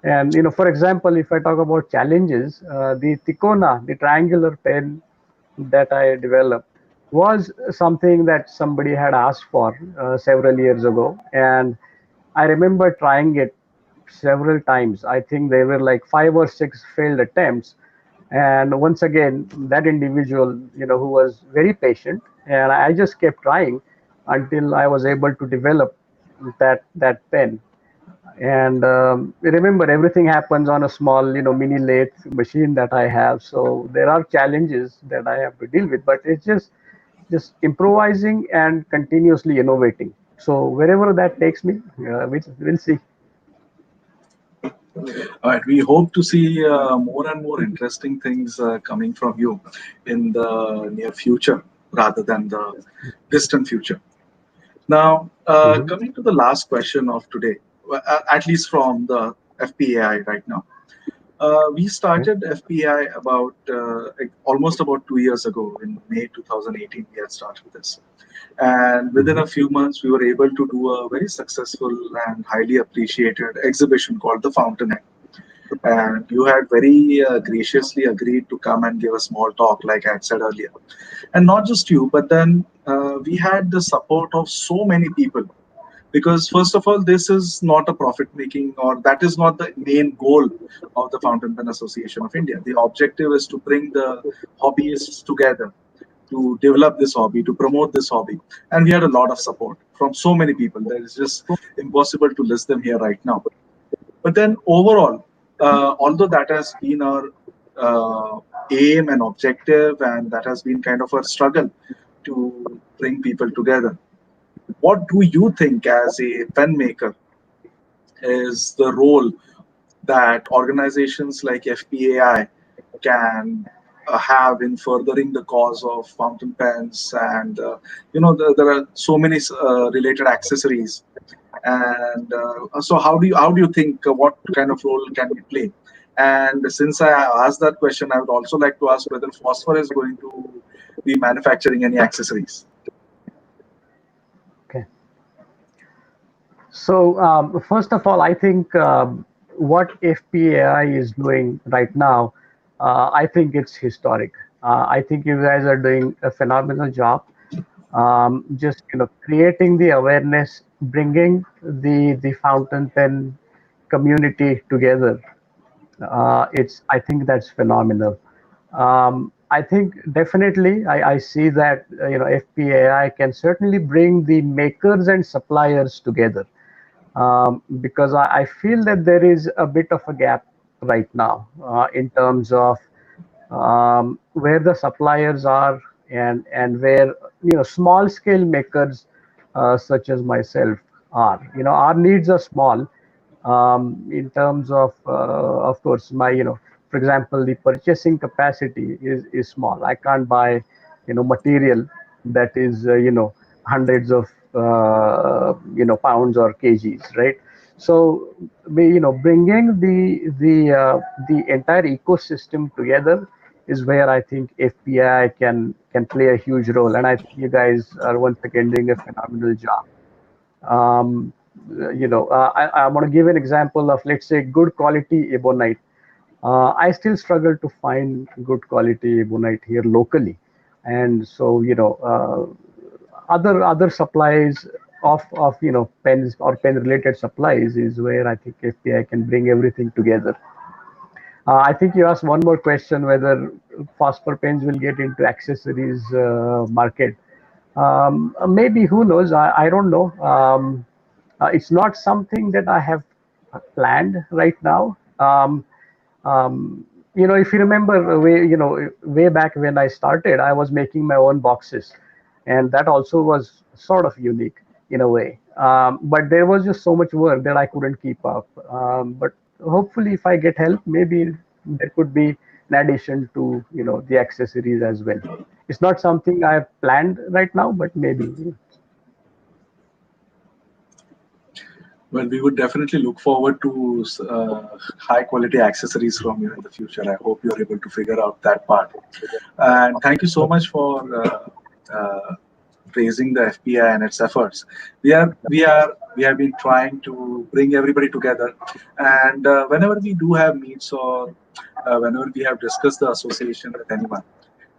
Speaker 2: And for example, if I talk about challenges, the Ticona, the triangular pen that I developed, was something that somebody had asked for several years ago, and I remember trying it several times. I think there were like 5 or 6 failed attempts, and once again, that individual, who was very patient, and I just kept trying until I was able to develop that pen. And remember, everything happens on a small mini lathe machine that I have, so there are challenges that I have to deal with, but it's just improvising and continuously innovating. So wherever that takes me, we'll see.
Speaker 4: All right, we hope to see more and more interesting things coming from you in the near future rather than the distant future. Now,
Speaker 2: Mhm.
Speaker 4: coming to the last question of today, at least from the FPAI right now. We
Speaker 2: Okay.
Speaker 4: started FPI about like almost about 2 years ago. In May 2018, we had started this, and within
Speaker 2: Mhm.
Speaker 4: a few months, we were able to do a very successful and highly appreciated exhibition called the Fountainhead. And you had very graciously agreed to come and give a small talk, like I had said earlier. And not just you, but then we had the support of so many people, because first of all, this is not a profit making, or that is not the main goal of the Fountain Pen Association of India. The objective is to bring the hobbyists together, to develop this hobby, to promote this hobby. And we had a lot of support from so many people that it's just impossible to list them here right now. But then overall, although that has been our uh, aim and objective, and that has been kind of a struggle to bring people together, what do you think as a pen maker is the role that organizations like FPAI can have in furthering the cause of fountain pens? And there are so many related accessories. And so how do you think, what kind of role can we play? And since I asked that question, I would also like to ask whether Phosphor is going to be manufacturing any accessories.
Speaker 2: So first of all, I think what FPAI is doing right now, I think it's historic. I think you guys are doing a phenomenal job. Just creating the awareness, bringing the fountain pen community together. It's I think that's phenomenal. I think definitely I see that FPAI can certainly bring the makers and suppliers together, because I feel that there is a bit of a gap right now in terms of where the suppliers are, and where small scale makers such as myself are. Our needs are small, in terms of course, my for example, the purchasing capacity is small. I can't buy material that is hundreds of pounds or kgs, right? So bringing the entire ecosystem together is where I think FPI can play a huge role, and I think you guys are once again doing a phenomenal job. Um, I want to give an example of, let's say, good quality ebonite. I still struggle to find good quality ebonite here locally, and so other supplies of pens or pen related supplies is where I think FPI can bring everything together. I think you asked one more question, whether Phosphor Pens will get into accessories market. Maybe, who knows? I don't know. It's not something that I have planned right now. If you remember, way back when I started, I was making my own boxes, and that also was sort of unique in a way. But there was just so much work that I couldn't keep up. But hopefully, if I get help, maybe there could be an addition to the accessories as well. It's not something I have planned right now, but maybe.
Speaker 4: Well, we would definitely look forward to high quality accessories from you in the future. I hope you're able to figure out that part. And thank you so much for praising the FPI and its efforts. We have been trying to bring everybody together, and whenever we do have meets, or whenever we have discussed the association with anyone,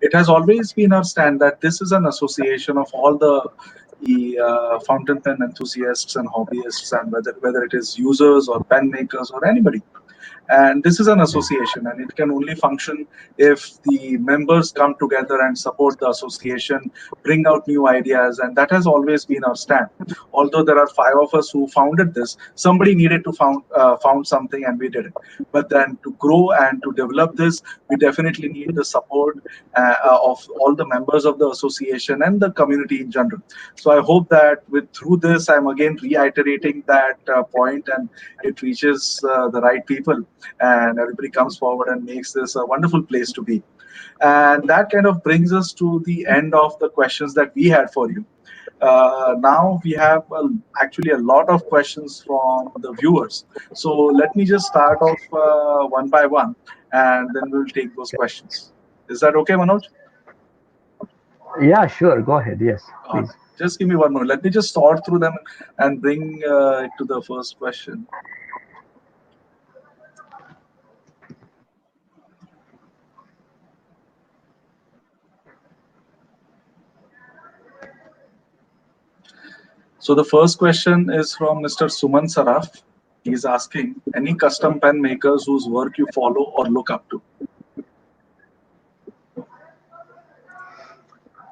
Speaker 4: it has always been our stand that this is an association of all the fountain pen enthusiasts and hobbyists, and whether it is users or pen makers or anybody. And this is an association, and it can only function if the members come together and support the association, bring out new ideas, and that has always been our stand. Although there are five of us who founded this, somebody needed to found something, and we did it. But then to grow and to develop this, we definitely need the support of all the members of the association and the community in general. So I hope that with through this, I'm again reiterating that point, and it reaches the right people, and everybody comes forward and makes this a wonderful place to be. And that kind of brings us to the end of the questions that we had for you. Now we have actually a lot of questions from the viewers. So let me just start off one by one, and then we'll take those questions. Is that okay, Manoj?
Speaker 2: Yeah, sure. Go ahead. Yes,
Speaker 4: Uh,
Speaker 2: please.
Speaker 4: just give me one moment. Let me just sort through them and bring it to the first question. So the first question is from Mr. Suman Saraf. He's asking, any custom pen makers whose work you follow or look up to?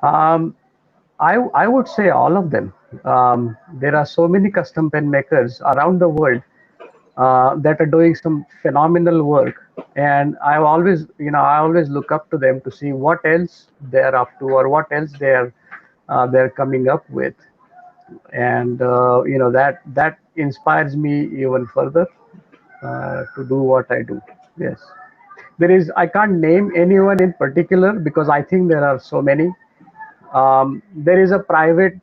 Speaker 2: Um, I would say all of them. There are so many custom pen makers around the world that are doing some phenomenal work, and I always look up to them to see what else they're up to, or what else they're coming up with, and that inspires me even further to do what I do. Yes, I can't name anyone in particular because I think there are so many. There is a private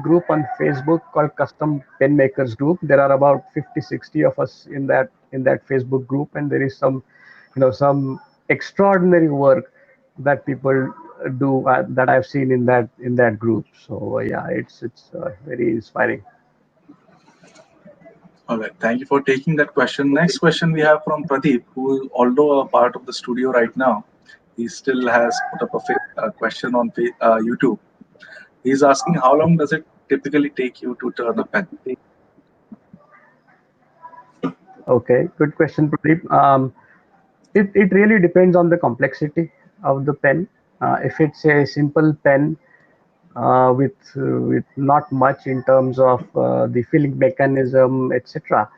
Speaker 2: group on Facebook called Custom Pen Makers Group. There are about 50, 60 of us in that Facebook group, and there is some extraordinary work that people do that I've seen in that group. So yeah, it's very inspiring.
Speaker 4: All right. Thank you for taking that question. Next question we have from Pradeep, who, although a part of the studio right now, he still has put up a question on YouTube. He's asking, how long does it typically take you to turn a pen?
Speaker 2: Okay, good question, Pradeep. It really depends on the complexity of the pen. If it's a simple pen with not much in terms of the filling mechanism, etc.,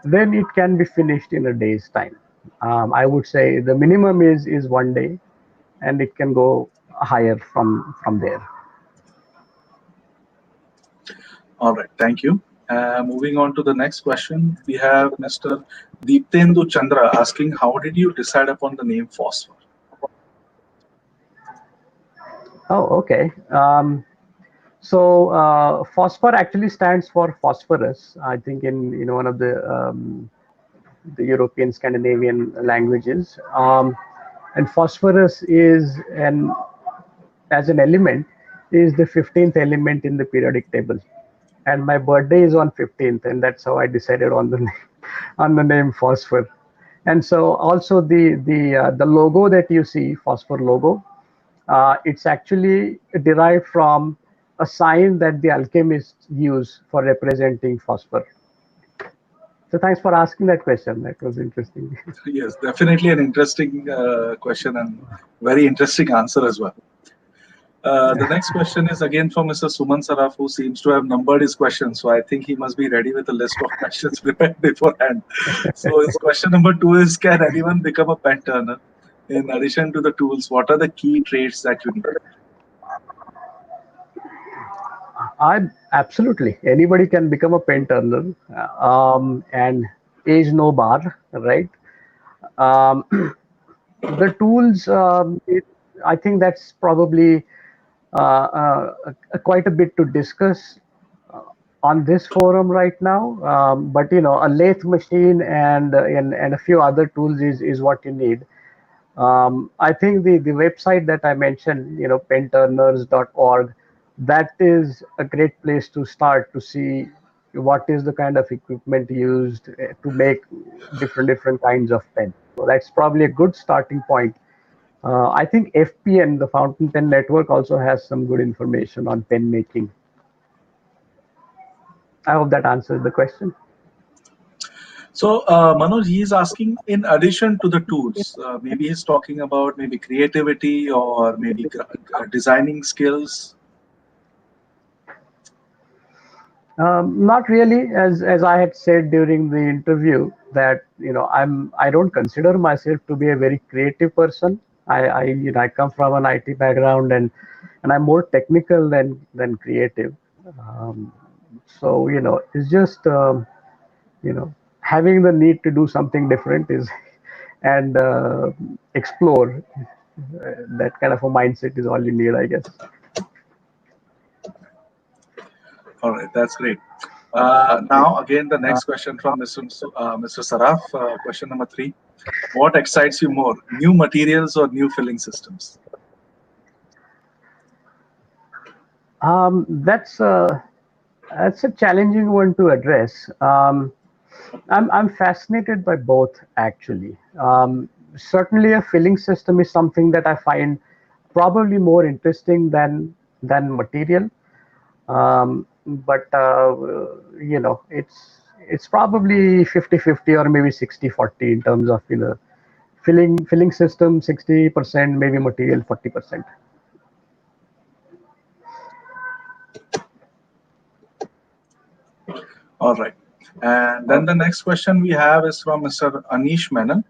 Speaker 2: then it can be finished in a day's time. I would say the minimum is 1 day, and it can go higher from there.
Speaker 4: All right. Thank you. Moving on to the next question, we have Mr. Deeptendu Chandra asking, how did you decide upon the name Phosphor?
Speaker 2: Oh, okay. Phosphor actually stands for phosphorus. I think in one of the European Scandinavian languages. And phosphorus is an as an element is the 15th element in the periodic table. And my birthday is on 15th, and that's how I decided on the on the name phosphor. And so also the logo that you see, phosphor logo, it's actually derived from a sign that the alchemists use for representing phosphor. So thanks for asking that question. That was interesting.
Speaker 4: Yes, definitely an interesting question and very interesting answer as well. The next question is again from Mr. Suman Saraf, who seems to have numbered his questions. So I think he must be ready with a list of questions prepared beforehand. So his question number 2 is, can anyone become a pen turner? In addition to the tools, what are the key traits that you need?
Speaker 2: I absolutely anybody can become a pen turner, and age no bar, right? Um, the tools, I think that's probably quite a bit to discuss on this forum right now. But a lathe machine and a few other tools is what you need. I think the website that I mentioned, penturners.org, that is a great place to start to see what is the kind of equipment used to make different kinds of pens. So that's probably a good starting point. I think FPN, the Fountain Pen Network, also has some good information on pen making. I hope that answers the question.
Speaker 4: So Manoj, he is asking, in addition to the tools, maybe he's talking about maybe creativity or maybe designing skills.
Speaker 2: Not really, as I had said during the interview, that I don't consider myself to be a very creative person. I come from an IT background, and I'm more technical than creative. Um, so it's just having the need to do something different is and explore. That kind of a mindset is all you need, I guess.
Speaker 4: All right, that's great. Now, again, the next question from Mr. Saraf, question number 3. What excites you more, new materials or new filling systems?
Speaker 2: That's a challenging one to address. I'm fascinated by both, actually. Certainly, a filling system is something that I find probably more interesting than material. But it's probably 50-50 or maybe 60-40 in terms of filling system 60%, maybe material 40%.
Speaker 4: All right. And then the next question we have is from Mr. Anish Menon,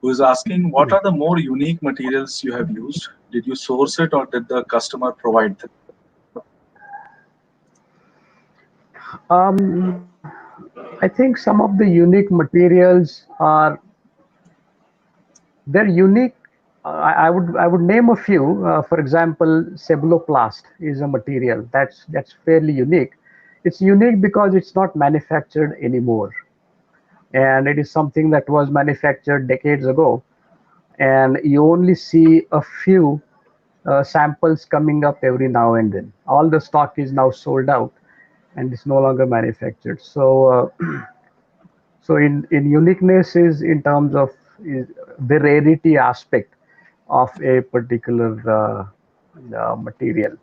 Speaker 4: who is asking, what are the more unique materials you have used? Did you source it or did the customer provide them?
Speaker 2: I think some of the unique materials they're unique. I would name a few. For example, cebuloplast is a material that's fairly unique. It's unique because it's not manufactured anymore, and it is something that was manufactured decades ago, and you only see a few samples coming up every now and then. All the stock is now sold out, and it's no longer manufactured. So So in uniqueness is in terms of is the rarity aspect of a particular material.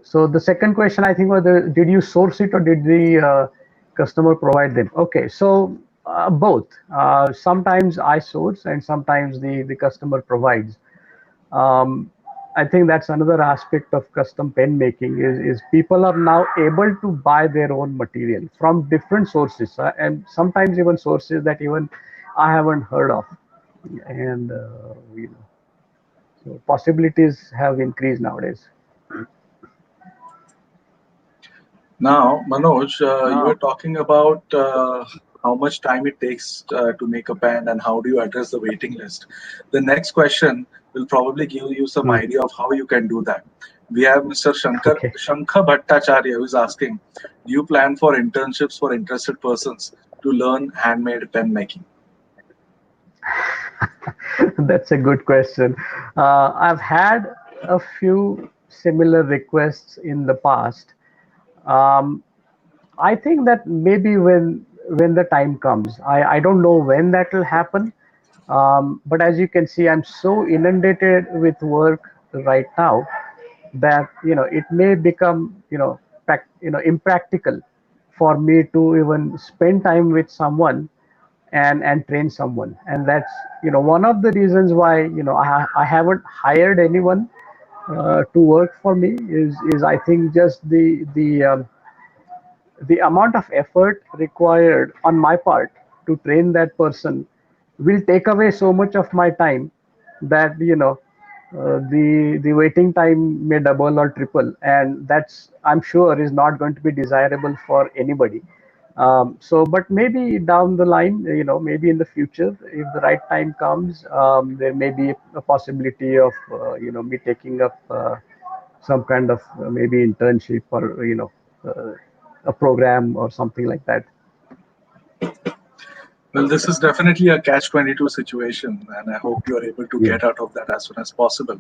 Speaker 2: So the second question I think was, did you source it or did the customer provide them? Okay, so both. Sometimes I source and sometimes the customer provides. Um, I think that's another aspect of custom pen making is people are now able to buy their own material from different sources, and sometimes even sources that even I haven't heard of. And so possibilities have increased nowadays.
Speaker 4: Now, Manoj, you were talking about how much time it takes to make a pen and how do you address the waiting list. The next question will probably give you some
Speaker 2: Hmm.
Speaker 4: idea of how you can do that. We have Mr.
Speaker 2: Okay.
Speaker 4: Shankar Bhattacharya who is asking, do you plan for internships for interested persons to learn handmade pen making?
Speaker 2: That's a good question. I've had a few similar requests in the past. Um, I think that maybe when the time comes, I don't know when that will happen. But as you can see, I'm so inundated with work right now that it may become impractical for me to even spend time with someone and train someone. And that's one of the reasons why I haven't hired anyone to work for me is I think just the amount of effort required on my part to train that person will take away so much of my time that the waiting time may double or triple, and that's, I'm sure, is not going to be desirable for anybody. So but maybe down the line, maybe in the future, if the right time comes, there may be a possibility of me taking up some kind of maybe internship or a program or something like that.
Speaker 4: Well, this is definitely a catch-22 situation, and I hope you are able to
Speaker 2: Yeah.
Speaker 4: get out of that as soon as possible.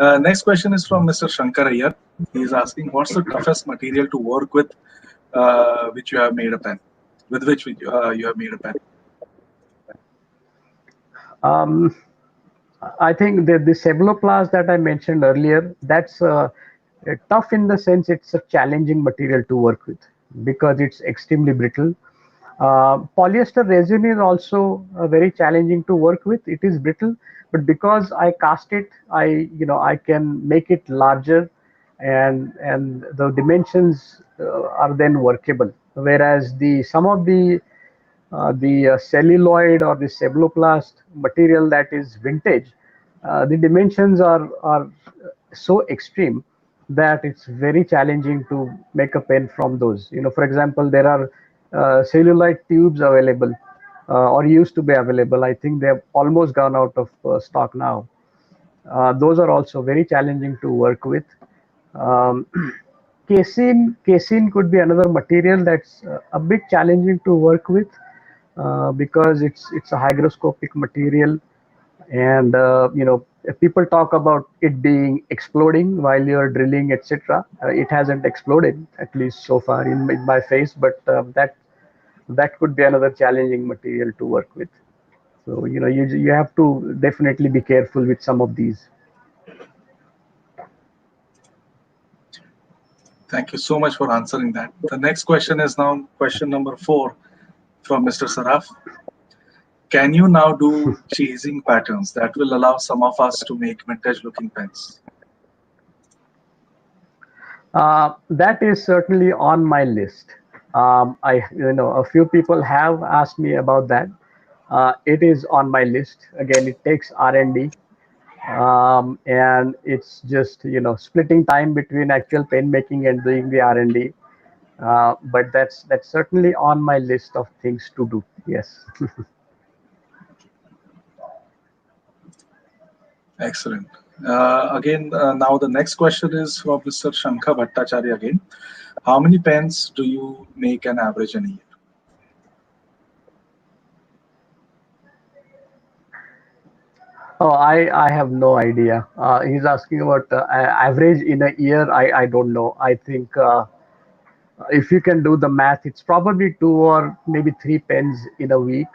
Speaker 4: Next question is from Mr. Shankar Iyer. He is asking, what's the toughest material to work with, which you have made a pen, with which you have made a pen?
Speaker 2: Um, I think the cebuloplast that I mentioned earlier, that's tough in the sense it's a challenging material to work with because it's extremely brittle. Polyester resin is also very challenging to work with. It is brittle, but because I cast it, I can make it larger, and the dimensions are then workable. Whereas the some of the celluloid or the cebuloplast material that is vintage, the dimensions are so extreme that it's very challenging to make a pen from those. For example, there are cellulite tubes available or used to be available. I think they have almost gone out of stock now. Those are also very challenging to work with. Um, casein could be another material that's a bit challenging to work with because it's a hygroscopic material, and people talk about it being exploding while you're drilling, etc. It hasn't exploded, at least so far in my face, but that could be another challenging material to work with. So you have to definitely be careful with some of these.
Speaker 4: Thank you so much for answering that. The next question is now question number 4 from Mr. Saraf. Can you now do chasing patterns that will allow some of us to make vintage looking pens?
Speaker 2: That is certainly on my list. A few people have asked me about that. It is on my list. Again, it takes R&D, and it's just splitting time between actual pen making and doing the R&D. But that's certainly on my list of things to do. Yes.
Speaker 4: Excellent. Now the next question is from Mr. Shankar Bhattacharya again. How many pens do you make an average in a year?
Speaker 2: Oh, I have no idea. He's asking about average in a year. I don't know. I think if you can do the math, it's probably 2 or maybe 3 pens in a week.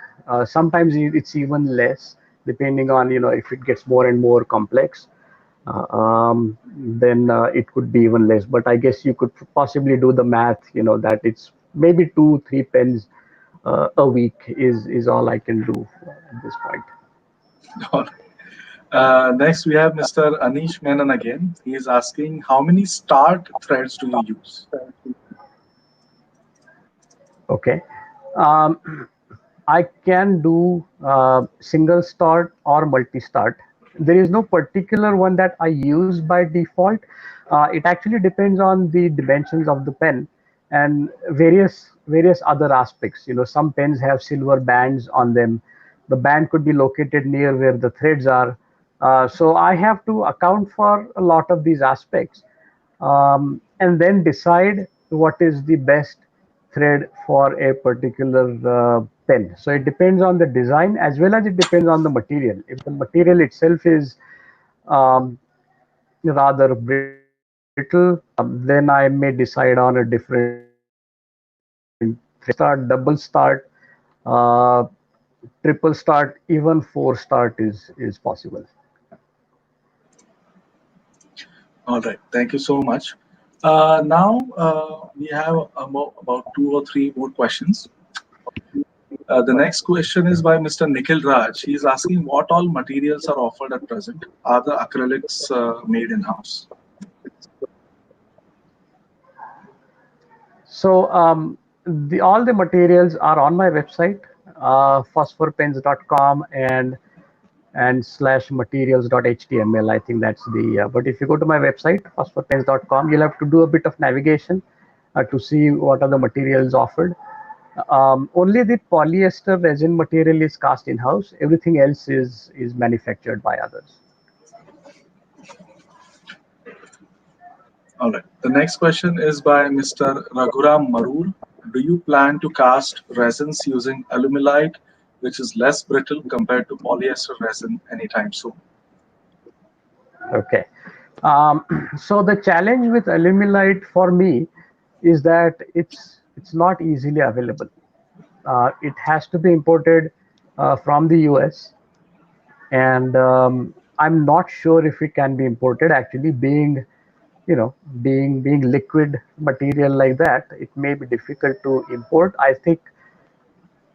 Speaker 2: Sometimes it's even less, depending on, if it gets more and more complex. Then it could be even less. But I guess you could possibly do the math, that it's maybe 2, 3 pens a week is all I can do at this point.
Speaker 4: All right. Next, we have Mr. Anish Menon again. He is asking, how many start threads do you use?
Speaker 2: Okay. Um, I can do single start or multi start. There is no particular one that I use by default. It actually depends on the dimensions of the pen and various other aspects. Some pens have silver bands on them. The band could be located near where the threads are. So I have to account for a lot of these aspects, and then decide what is the best thread for a particular pen. So it depends on the design as well as it depends on the material. If the material itself is um, rather brittle, then I may decide on a different thread start, double start, uh, triple start, even four start is possible.
Speaker 4: All right. Thank you so much. Now, we have about two or three more questions. The next question is by Mr. Nikhil Raj. He is asking what all materials are offered at present. Are the acrylics made in house?
Speaker 2: So all the materials are on my website, phosphorpens.com and slash materials.html. I think that's the. But if you go to my website, phosphorpens.com, you'll have to do a bit of navigation to see what are the materials offered. Only the polyester resin material is cast in house. Everything else is manufactured by others.
Speaker 4: All right. The next question is by Mr. Raghuram Marur. Do you plan to cast resins using Alumilite, which is less brittle compared to polyester resin anytime soon?
Speaker 2: Okay. So the challenge with Alumilite for me is that it's not easily available. It has to be imported from the US, and I'm not sure if it can be imported. Actually, being liquid material like that, it may be difficult to import. I think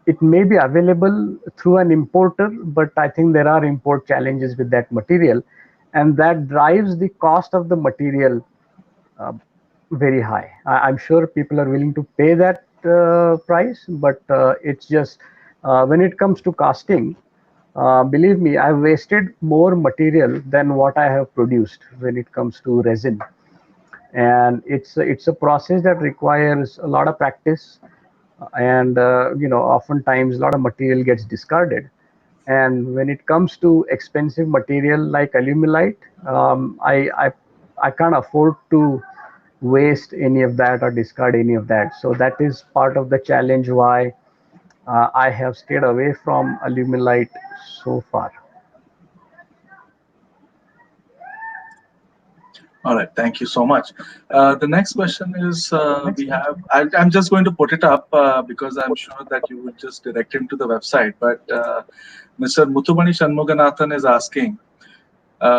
Speaker 2: it may be available through an importer, but I think there are import challenges with that material, and that drives the cost of the material uh, very high. I'm sure people are willing to pay that price, but it's just when it comes to casting, believe me, I've wasted more material than what I have produced when it comes to resin, and it's a process that requires a lot of practice, and oftentimes a lot of material gets discarded. And when it comes to expensive material like Alumilite, I can't afford to waste any of that or discard any of that. So that is part of the challenge why I have stayed away from Alumilite so far.
Speaker 4: All right, thank you so much. The next question is I'm just going to put it up because I'm sure that you would just direct him to the website. But Mr. Muthubani Shanmuganathan is asking,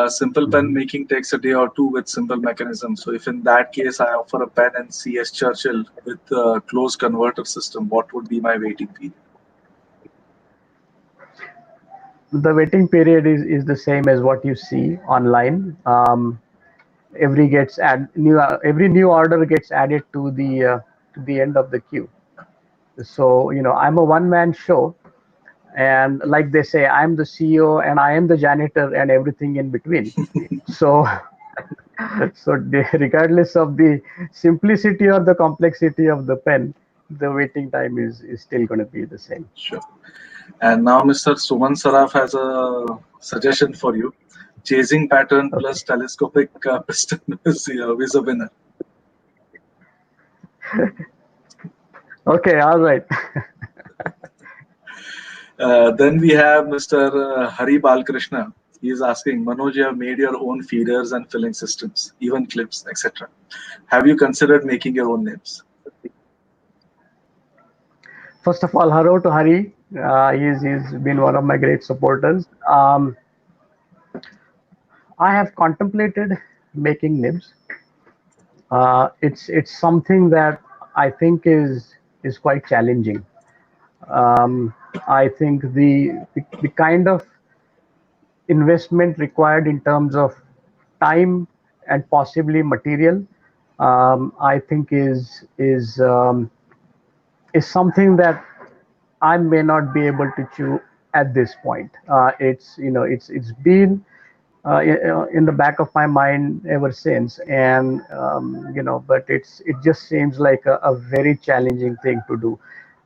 Speaker 4: simple pen making takes a day or two with simple mechanism. So if in that case I offer a pen in CS Churchill with a closed converter system, what would be my waiting period?
Speaker 2: The waiting period is the same as what you see online. Every new order gets added to the end of the queue. So I'm a one-man show, and like they say, I'm the CEO and I am the janitor and everything in between. So regardless of the simplicity or the complexity of the pen, the waiting time is still going to be the same.
Speaker 4: Sure. And now Mr. Suman Saraf has a suggestion for you. Chasing pattern
Speaker 2: Okay.
Speaker 4: plus telescopic piston is a winner.
Speaker 2: Okay, all right.
Speaker 4: Then we have Mr. Hari Balkrishna. He is asking, Manoj, you have made your own feeders and filling systems, even clips, etc. Have you considered making your own names?
Speaker 2: First of all, hello to Hari. He's been one of my great supporters. I have contemplated making nibs. It's something that I think is quite challenging. Um, I think the kind of investment required in terms of time and possibly material, I think is something that I may not be able to chew at this point. It's it's been in the back of my mind ever since, and but it just seems like a very challenging thing to do.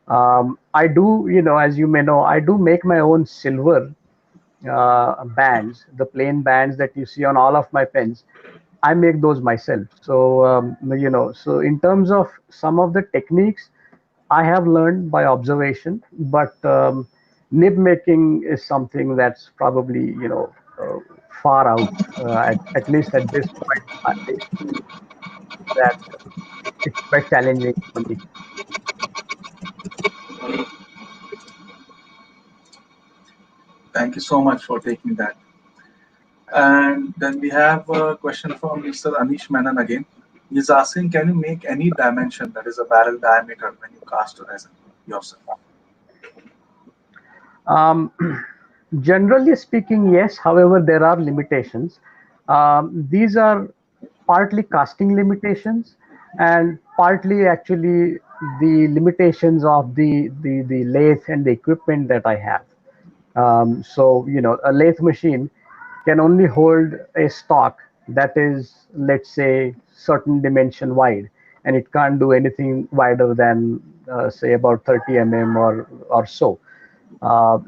Speaker 2: I do, as you may know, I do make my own silver bands, the plain bands that you see on all of my pens. I make those myself. So, so in terms of some of the techniques, I have learned by observation, but nib making is something that's probably, uh, far out, at least at this point. I feel that it's quite challenging for me.
Speaker 4: Thank you so much for taking that. And then we have a question from Mr. Anish Menon again. He's asking, can you make any dimension that is a barrel diameter when you cast a resin yourself?
Speaker 2: Um, Generally speaking, yes. However, there are limitations. These are partly casting limitations and partly actually the limitations of the lathe and the equipment that I have. So, a lathe machine can only hold a stock that is, let's say, certain dimension wide, and it can't do anything wider than, say, about 30 mm or so.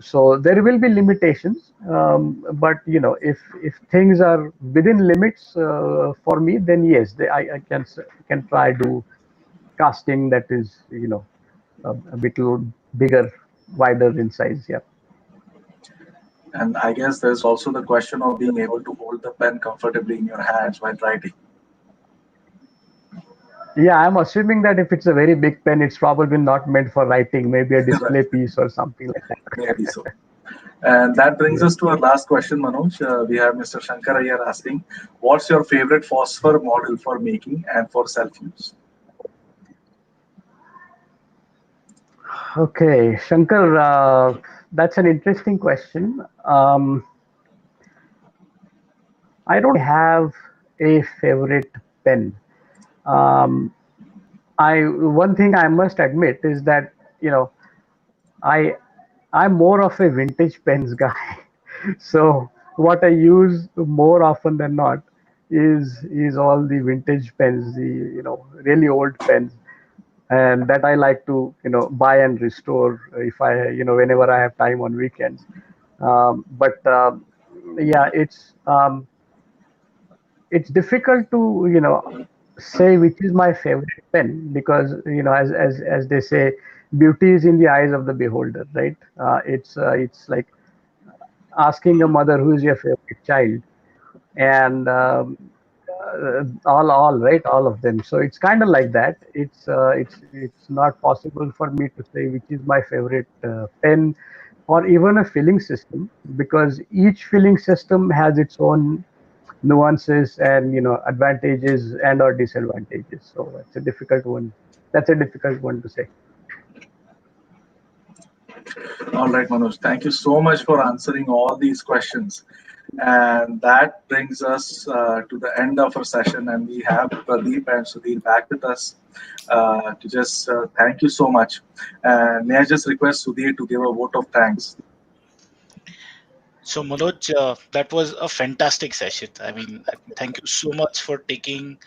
Speaker 2: So there will be limitations, but if things are within limits for me, then yes, I can try to casting that is a bit bigger, wider in size. Yeah.
Speaker 4: And I guess there's also the question of being able to hold the pen comfortably in your hands while writing.
Speaker 2: Yeah, I'm assuming that if it's a very big pen, it's probably not meant for writing, maybe a
Speaker 4: Right.
Speaker 2: display piece or something like that.
Speaker 4: Maybe so. And that brings
Speaker 2: Yeah.
Speaker 4: us to our last question, Manoj. We have Mr. Shankar here asking, what's your favorite phosphor model for making and for self-use?
Speaker 2: Okay, Shankar, that's an interesting question. I don't have a favorite pen. Um, I One thing I must admit is that I I'm more of a vintage pens guy. So what I use more often than not is all the vintage pens, the really old pens, and that I like to buy and restore if I whenever I have time on weekends. But yeah, it's difficult to say which is my favorite pen, because as they say, beauty is in the eyes of the beholder, right? It's like asking a mother who is your favorite child, and all right, all of them. So it's kind of like that. It's not possible for me to say which is my favorite pen or even a filling system, because each filling system has its own nuances and advantages and or disadvantages. So it's a difficult one. That's a difficult one to say.
Speaker 4: All right, Manoj, thank you so much for answering all these questions. And that brings us to the end of our session. And we have Pradeep and Sudhir back with us to just thank you so much. And may I just request Sudhir to give a vote of thanks?
Speaker 3: So Manoj, that was a fantastic session. I mean, thank you so much for taking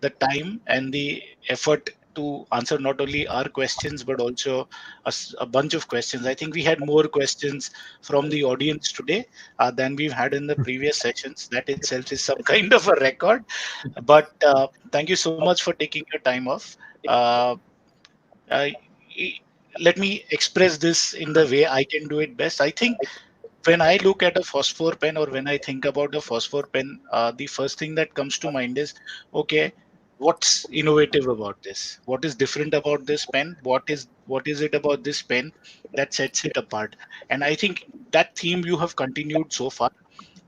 Speaker 3: the time and the effort to answer not only our questions but also a bunch of questions. I think we had more questions from the audience today than we've had in the previous sessions. That itself is some kind of a record. But thank you so much for taking your time off. Uh, uh, e- Let me express this in the way I can do it best. I think when I look at a phosphor pen or when I think about a phosphor pen, the first thing that comes to mind is, okay, what's innovative about this? What is different about this pen? What is it about this pen that sets it apart? And I think that theme you have continued so far.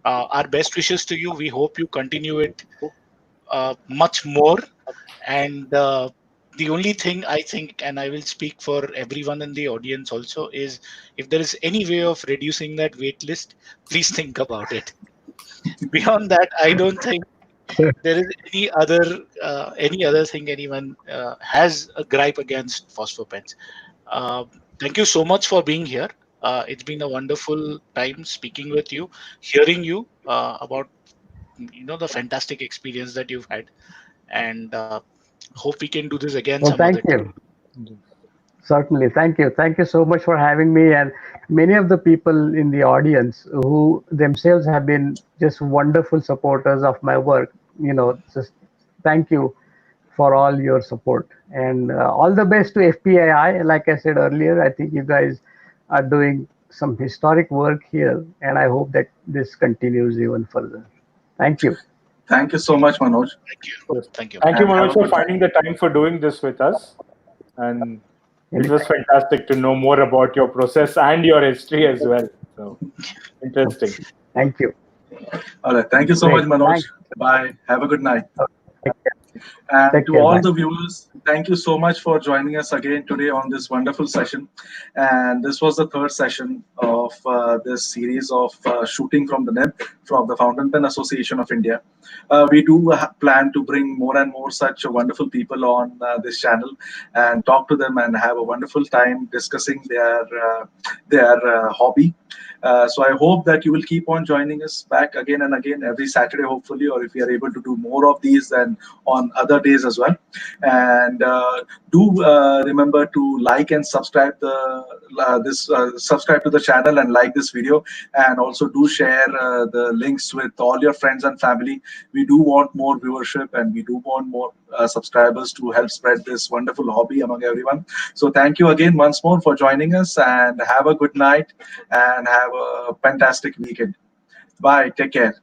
Speaker 3: Our best wishes to you. We hope you continue it much more. And the only thing I think, and I will speak for everyone in the audience also, is if there is any way of reducing that wait list, please think about it. Beyond that, I don't think there is any other thing anyone has a gripe against phosphopens. Uh, Thank you so much for being here. It's been a wonderful time speaking with you, hearing you about the fantastic experience that you've had, and hope we can do this again
Speaker 2: Well,
Speaker 3: some other
Speaker 2: thank
Speaker 3: time.
Speaker 2: you. Certainly. Thank you. Thank you so much for having me. And many of the people in the audience who themselves have been just wonderful supporters of my work, just thank you for all your support. And all the best to FPAI. Like I said earlier, I think you guys are doing some historic work here. And I hope that this continues even further. Thank you.
Speaker 4: Thank you so much, Manoj,
Speaker 3: Thank you.
Speaker 1: Yes.
Speaker 3: Thank you.
Speaker 1: Thank you,
Speaker 4: and have
Speaker 1: Manoj,
Speaker 4: a
Speaker 1: for
Speaker 4: good night.
Speaker 1: finding the time for doing this with us. And it was
Speaker 2: Anytime.
Speaker 1: fantastic to know more about your process and your history as well. So interesting.
Speaker 2: Thank you.
Speaker 4: All right. Thank you so much,
Speaker 2: Great.
Speaker 4: Manoj.
Speaker 2: Thanks.
Speaker 4: Bye. Have a good night.
Speaker 2: Take care.
Speaker 4: And
Speaker 2: Take
Speaker 4: to
Speaker 2: care.
Speaker 4: all
Speaker 2: Bye.
Speaker 4: the viewers, thank you so much for joining us again today on this wonderful session. And this was the third session of this series of shooting from the net from the Fountain Pen Association of India. We do plan to bring more and more such wonderful people on this channel and talk to them and have a wonderful time discussing their hobby. So I hope that you will keep on joining us back again and again every Saturday, hopefully, or if we are able to do more of these, then on other days as well. And do remember to like and subscribe this subscribe to the channel and like this video, and also do share the links with all your friends and family. We do want more viewership, and we do want more subscribers to help spread this wonderful hobby among everyone. So thank you again once more for joining us, and have a good night and have a fantastic weekend. Bye. Take care.